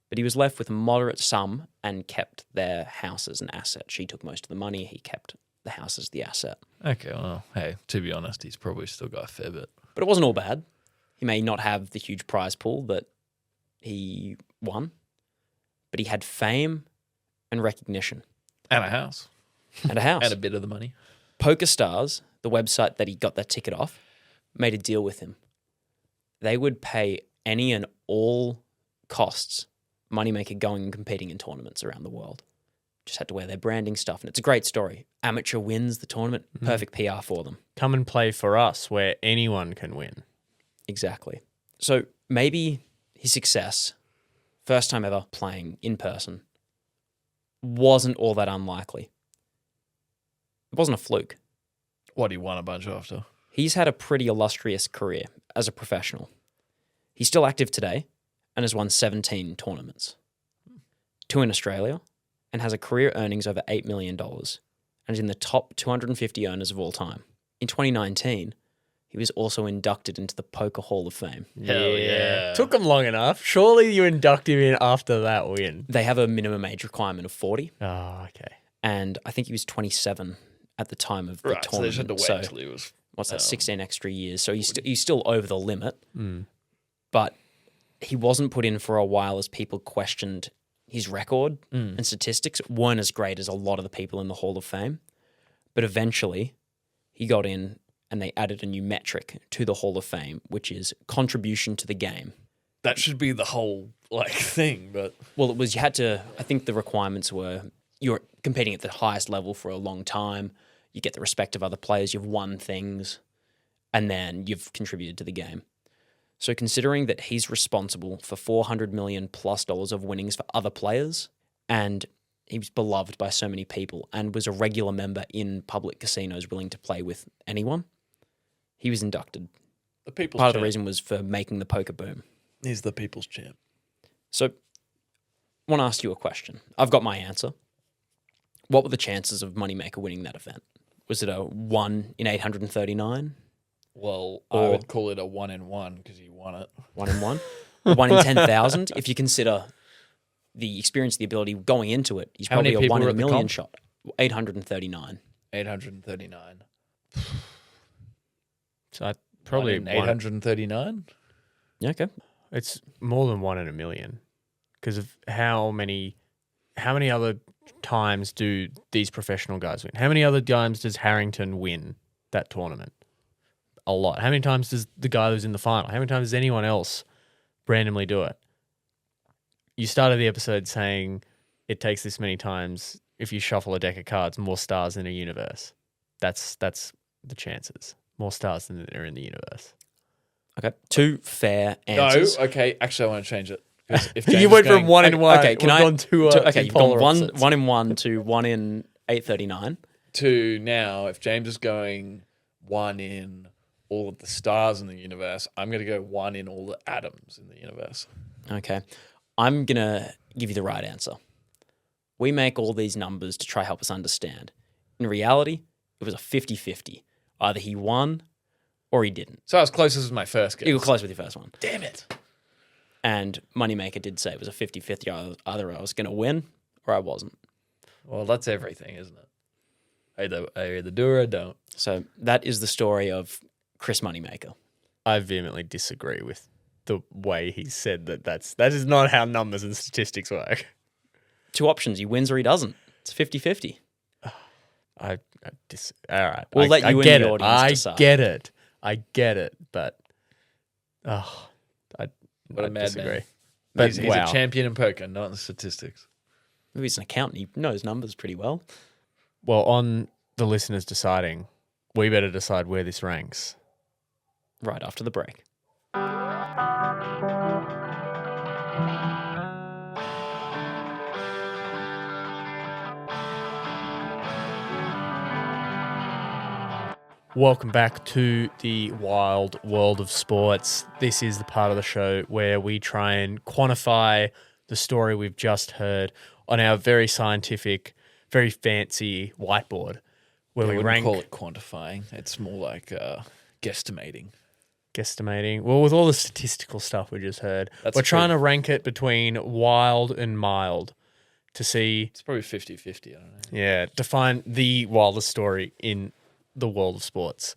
But he was left with a moderate sum and kept their house as an asset. She took most of the money. He kept the house as the asset. Okay, well, hey, to be honest, he's probably still got a fair bit. But it wasn't all bad. He may not have the huge prize pool that he won, but he had fame and recognition. And a house. And a house. And a bit of the money. PokerStars, the website that he got that ticket off, made a deal with him. They would pay any and all costs Moneymaker going and competing in tournaments around the world. Just had to wear their branding stuff, and it's a great story. Amateur wins the tournament, perfect PR for them. Come and play for us where anyone can win. Exactly. So maybe his success, first time ever playing in person, wasn't all that unlikely. It wasn't a fluke. What, he won a bunch after? He's had a pretty illustrious career as a professional. He's still active today and has won 17 tournaments, 2 in Australia, and has a career earnings over $8 million and is in the top 250 earners of all time. In 2019, he was also inducted into the Poker Hall of Fame. Hell yeah. Took him long enough. Surely you induct him in after that win. They have a minimum age requirement of 40, Oh, okay. and I think he was 27 at the time of the Right, so they just had to tournament. wait until he was... What's that, 16 extra years. So he's still over the limit, but he wasn't put in for a while as people questioned his record and statistics weren't as great as a lot of the people in the Hall of Fame. But eventually he got in and they added a new metric to the Hall of Fame, which is contribution to the game. That should be the whole thing, but... Well, it was you had to, I think the requirements were you're competing at the highest level for a long time, you get the respect of other players, you've won things, and then you've contributed to the game. So considering that he's responsible for $400 million plus of winnings for other players, and he was beloved by so many people and was a regular member in public casinos willing to play with anyone, he was inducted. The people's Part of the champ. reason was for making the poker boom. He's the people's champ. So I want to ask you a question. I've got my answer. What were the chances of Moneymaker winning that event? Was it a 1 in 839? Well, I Or- would call it a 1 in 1 because he won it. 1 in 1? 1 in 10,000? If you consider the experience, the ability going into it, he's How many probably a people 1 in were a at the million comp? shot. 839. 839. So I probably 839? Yeah, okay. It's more than 1 in a million because of how many other times do these professional guys win? How many other times does Harrington win that tournament? A lot. How many times does the guy who's in the final? How many times does anyone else randomly do it? You started the episode saying it takes this many times if you shuffle a deck of cards, more stars in a universe. That's the chances. More stars than there are in the universe. Okay. 2 fair answers. No, okay. Actually, I want to change it. 'Cause if You James went is going, from 1 in 1. Okay, can We've I? gone two okay, you've gone polar 1 opposites. in 1 to 1 in 839. to now, if James is going 1 in all of the stars in the universe, I'm going to go 1 in all the atoms in the universe. Okay. I'm going to give you the right answer. We make all these numbers to try help us understand. In reality, it was a 50-50. Either he won or he didn't. So I was closest as my first guess. You were close with your first one. Damn it. And Moneymaker did say it was a 50-50. Either I was going to win or I wasn't. Well, that's everything, isn't it? I either do or I don't. So that is the story of Chris Moneymaker. I vehemently disagree with the way he said that is not how numbers and statistics work. 2 options. He wins or he doesn't. It's 50-50. All right. We'll let you I and get the it. audience I decide. get it. But I What a madman. disagree. But He's wow. a champion in poker, not in statistics. Maybe he's an accountant. He knows numbers pretty well. Well, on the listeners deciding, we better decide where this ranks. Right after the break. Welcome back to the wild world of sports. This is the part of the show where we try and quantify the story we've just heard on our very scientific, very fancy whiteboard, where I we wouldn't rank call it quantifying. It's more like guesstimating. guesstimating. Well, with all the statistical stuff we just heard, we're trying to rank it between wild and mild to see. It's probably 50-50, I don't know. Yeah, to find the wildest story in the world of sports.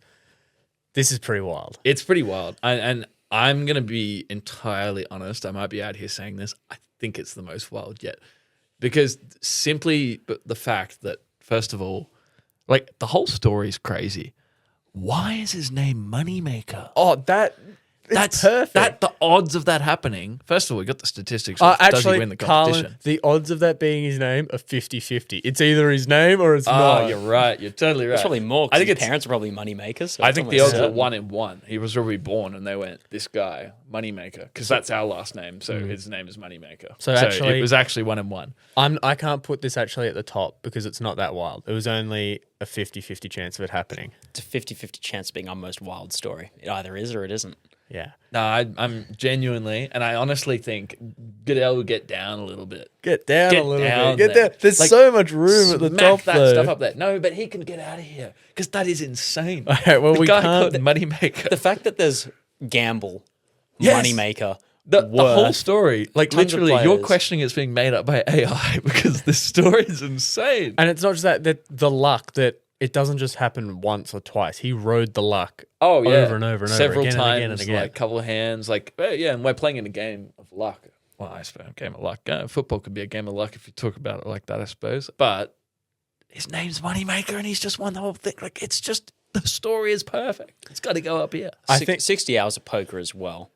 This is pretty wild. It's pretty wild. And I'm going to be entirely honest. I might be out here saying this. I think it's the most wild yet. Because simply the fact that, first of all, like the whole story is crazy. Why is his name Moneymaker? Oh, that's perfect. The odds of that happening. First of all, we got the statistics. Does Actually, he win the competition? Carlin, the odds of that being his name are 50-50. It's either his name or it's Oh, not. you're right. You're totally right. It's probably more I because think his parents are probably Moneymakers. So I it's think the almost odds are certain. 1 in 1. He was already born, and they went, "This guy, Moneymaker," because that's our last name. So his name is Moneymaker. So actually- it was actually 1 in 1. I can't put this actually at the top because it's not that wild. It was only a 50-50 chance of it happening. It's a 50-50 chance of being our most wild story. It either is or it isn't. Yeah. No, I'm genuinely, and I honestly think Goodell would get down a little bit. Get down Get a little down bit. Get there. down. There's Like, so much room at the Smack top, that though. stuff up there. No, but he can get out of here because that is insane. Okay, well, the we guy can't- called Moneymaker. The fact that there's gamble, Yes. Moneymaker, The whole Worth, story, like tons of literally, you're players. questioning it's being made up by AI because this story is insane. And it's not just that the luck that it doesn't just happen once or twice. He rode the luck Oh yeah, over and over and several over, again times, and again and again. like a couple of hands, like yeah, and we're playing in a game of luck. Well, I suppose a game of luck. Football could be a game of luck if you talk about it like that, I suppose. But his name's Moneymaker, and he's just won the whole thing. Like it's just the story is perfect. It's got to go up here. I I think- think 60 hours of poker as well.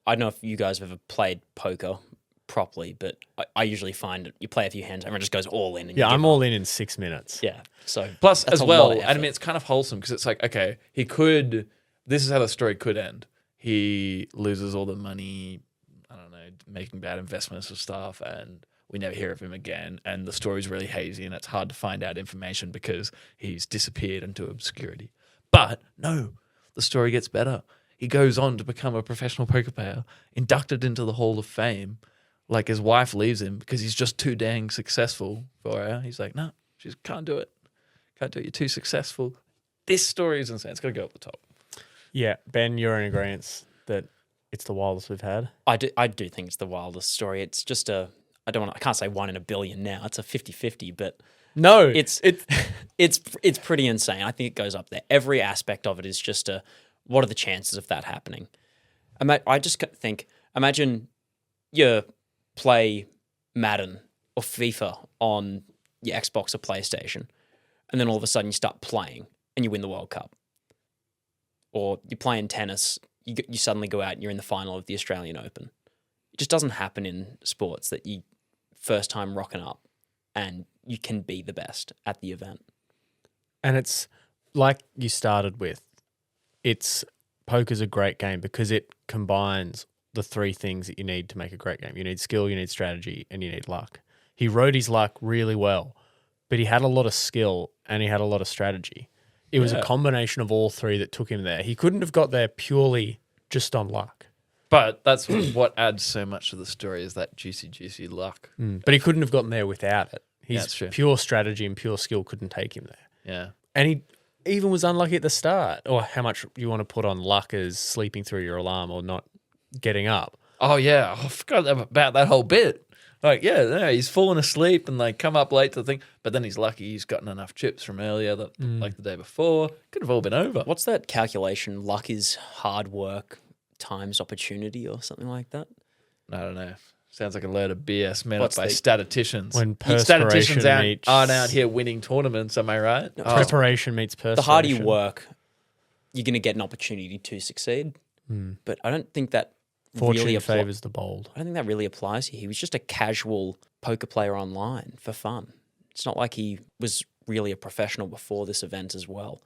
I don't know if you guys have ever played poker properly, but I usually find it, you play a few hands, everyone just goes all in. And Yeah, you I'm give all up. in 6 minutes. Yeah. So Plus, that's as a well, lot of I mean, effort. it's kind of wholesome because it's like, okay, he could. This is how the story could end. He loses all the money, I don't know, making bad investments and stuff, and we never hear of him again. And the story's really hazy, and it's hard to find out information because he's disappeared into obscurity. But no, the story gets better. He goes on to become a professional poker player, inducted into the Hall of Fame. Like his wife leaves him because he's just too dang successful for her. He's like, no, she can't do it. Can't do it. You're too successful. This story is insane. It's got to go up the top. Yeah, Ben, you're in agreement that it's the wildest we've had. I do think it's the wildest story. It's just I can't say 1 in a billion now. It's a 50-50, but No, it's pretty insane. I think it goes up there. Every aspect of it is just what are the chances of that happening? I just think, imagine you play Madden or FIFA on your Xbox or PlayStation, and then all of a sudden you start playing and you win the World Cup. Or you're playing tennis, you suddenly go out and you're in the final of the Australian Open. It just doesn't happen in sports that you first time rocking up and you can be the best at the event. and it's like you started with. Poker's a great game because it combines the 3 things that you need to make a great game. You need skill, you need strategy, and you need luck. He rode his luck really well, but he had a lot of skill and he had a lot of strategy. It was a combination of all 3 that took him there. He couldn't have got there purely just on luck. But that's what adds so much to the story is that juicy luck. But he couldn't have gotten there without it. His that's true. pure strategy and pure skill couldn't take him there. Yeah. And he even was unlucky at the start. Or how much you want to put on luck as sleeping through your alarm or not getting up. Oh, yeah. I forgot about that whole bit. Like, yeah, no, he's fallen asleep and like come up late to the thing. But then he's lucky he's gotten enough chips from earlier, like the day before. Could have all been over. What's that calculation? Luck is hard work times opportunity or something like that? I don't know. Sounds like a load of BS made What's up by the- statisticians. When Statisticians perspiration aren't out here winning tournaments, am I right? Oh. Preparation meets perspiration. The harder you work, you're going to get an opportunity to succeed. But I don't think that Fortune really favours the bold. I don't think that really applies here. He was just a casual poker player online for fun. It's not like he was really a professional before this event as well.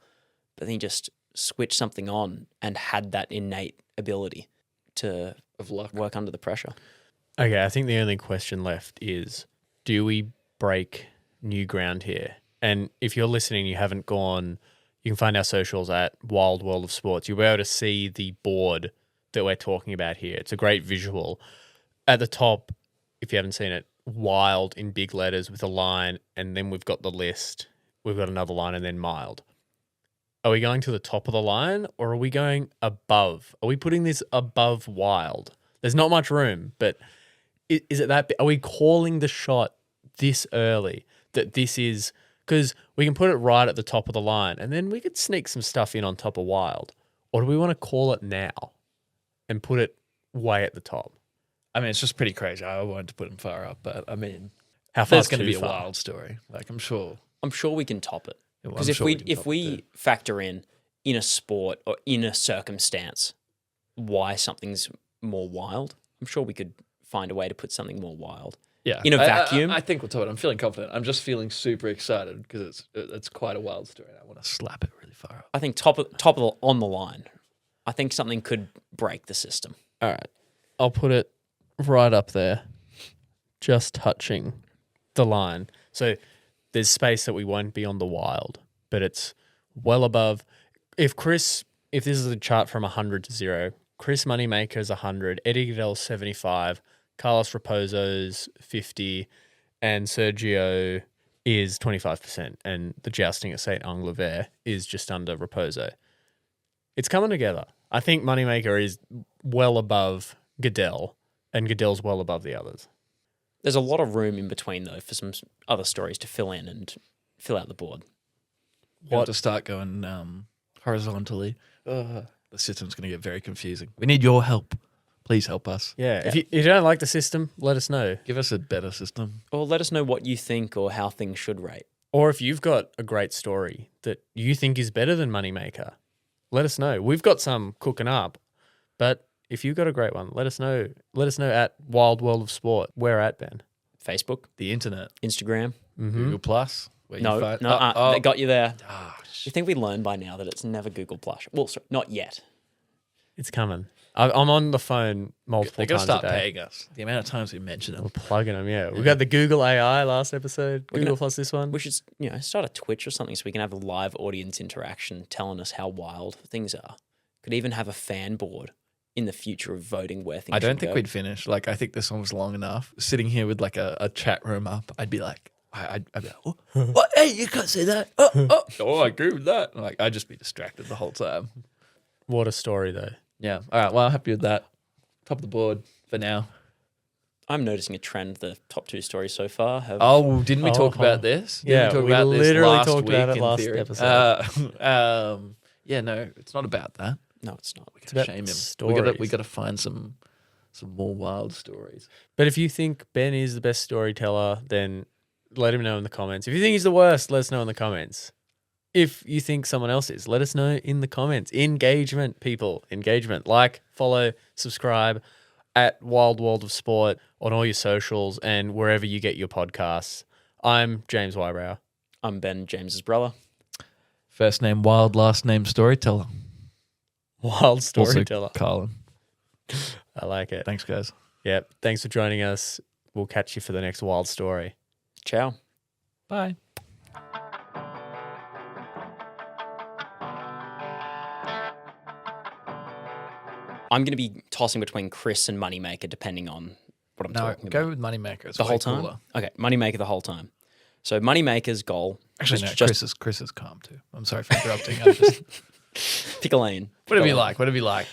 But then he just switched something on and had that innate ability to Of luck. work under the pressure. Okay, I think the only question left is, do we break new ground here? And if you're listening, you haven't You can find our socials at Wild World of Sports. You'll be able to see the board that we're talking about here. It's a great visual. At the top, if you haven't seen it, wild in big letters with a line, and then we've got the list. We've got another line and then mild. Are we going to the top of the line or are we going above? Are we putting this above wild? There's not much room, but is it that? Are we calling the shot this early that this is, because we can put it right at the top of the line and then we could sneak some stuff in on top of wild, or do we want to call it now and put it way at the top? I mean, it's just pretty crazy. I wanted to put him far up, but I mean, How far there's going to be a far? wild story. Like, I'm sure we can top it. I'm Because sure if we factor in a sport or in a circumstance why something's more wild, I'm sure we could find a way to put something more wild. Yeah, In a vacuum. I think we'll top it. I'm feeling confident. I'm just feeling super excited because it's quite a wild story. And I want to slap it really far up. I think on the line. I think something could break the system. All right. I'll put it right up there, just touching the line. So there's space that we won't be on the wild, but it's well above. If this is a chart from 100 to 0, Chris Moneymakers 100, Eddie Goodell's 75, Carlos Raposo's 50, and Sergio is 25%, and the jousting at St. Anglever is just under Raposo. It's coming together. I think Moneymaker is well above Goodell, and Goodell's well above the others. There's a lot of room in between, though, for some other stories to fill in and fill out the board. We have to start going horizontally. The system's going to get very confusing. We need your help. Please help us. Yeah. If you don't like the system, let us know. Give us a better system. Or let us know what you think or how things should rate. Or if you've got a great story that you think is better than Moneymaker, let us know. We've got some cooking up, but if you've got a great one, let us know. Let us know at Wild World of Sport. Where at, Ben? Facebook, The internet. Instagram. Google Plus. Where No, you find, they got you there. Oh, You think we learned by now that it's never Google Plus? Well, sorry, not yet. It's coming. I'm on the phone multiple They're going times to a start day. paying us. The amount of times we mention We're them. plugging them, yeah. We got the Google AI last episode, We're Google gonna- plus this one. We should, start a Twitch or something so we can have a live audience interaction telling us how wild things are. Could even have a fan board in the future of voting where things I don't should think go. we'd finish. Like, I think this one was long enough. Sitting here with like a chat room up, I'd be like, I'd be like, oh, what? Hey, you can't say that. Oh, I agree with that. Like, I'd just be distracted the whole time. What a story, though. Yeah. All right. Well, I'm happy with that. Top of the board for now. I'm noticing a trend. The top two stories so far have. Oh, didn't we talk Oh. about this? Yeah, Didn't we literally talked about it in last theory? episode. Yeah, no, it's not about that. No, it's not. We about gotta shame him. stories. We gotta find some more wild stories. But if you think Ben is the best storyteller, then let him know in the comments. If you think he's the worst, let us know in the comments. If you think someone else is, let us know in the comments. Engagement, people. Engagement. Like, follow, subscribe at Wild World of Sport on all your socials and wherever you get your podcasts. I'm James Whybrow. I'm Ben, James's brother. First name wild, last name storyteller. Wild storyteller. Also Carlin. I like it. Thanks, guys. Yep. Thanks for joining us. We'll catch you for the next wild story. Ciao. Bye. I'm going to be tossing between Chris and Moneymaker depending on what I'm No, talking go about. with Moneymaker. It's The way whole time? cooler. Okay, Moneymaker the whole time. So Moneymaker's goal Actually, was no, just Chris is calm too. I'm sorry for interrupting. I'm just pick a lane. whatever Pick you a lane. like. Whatever you like.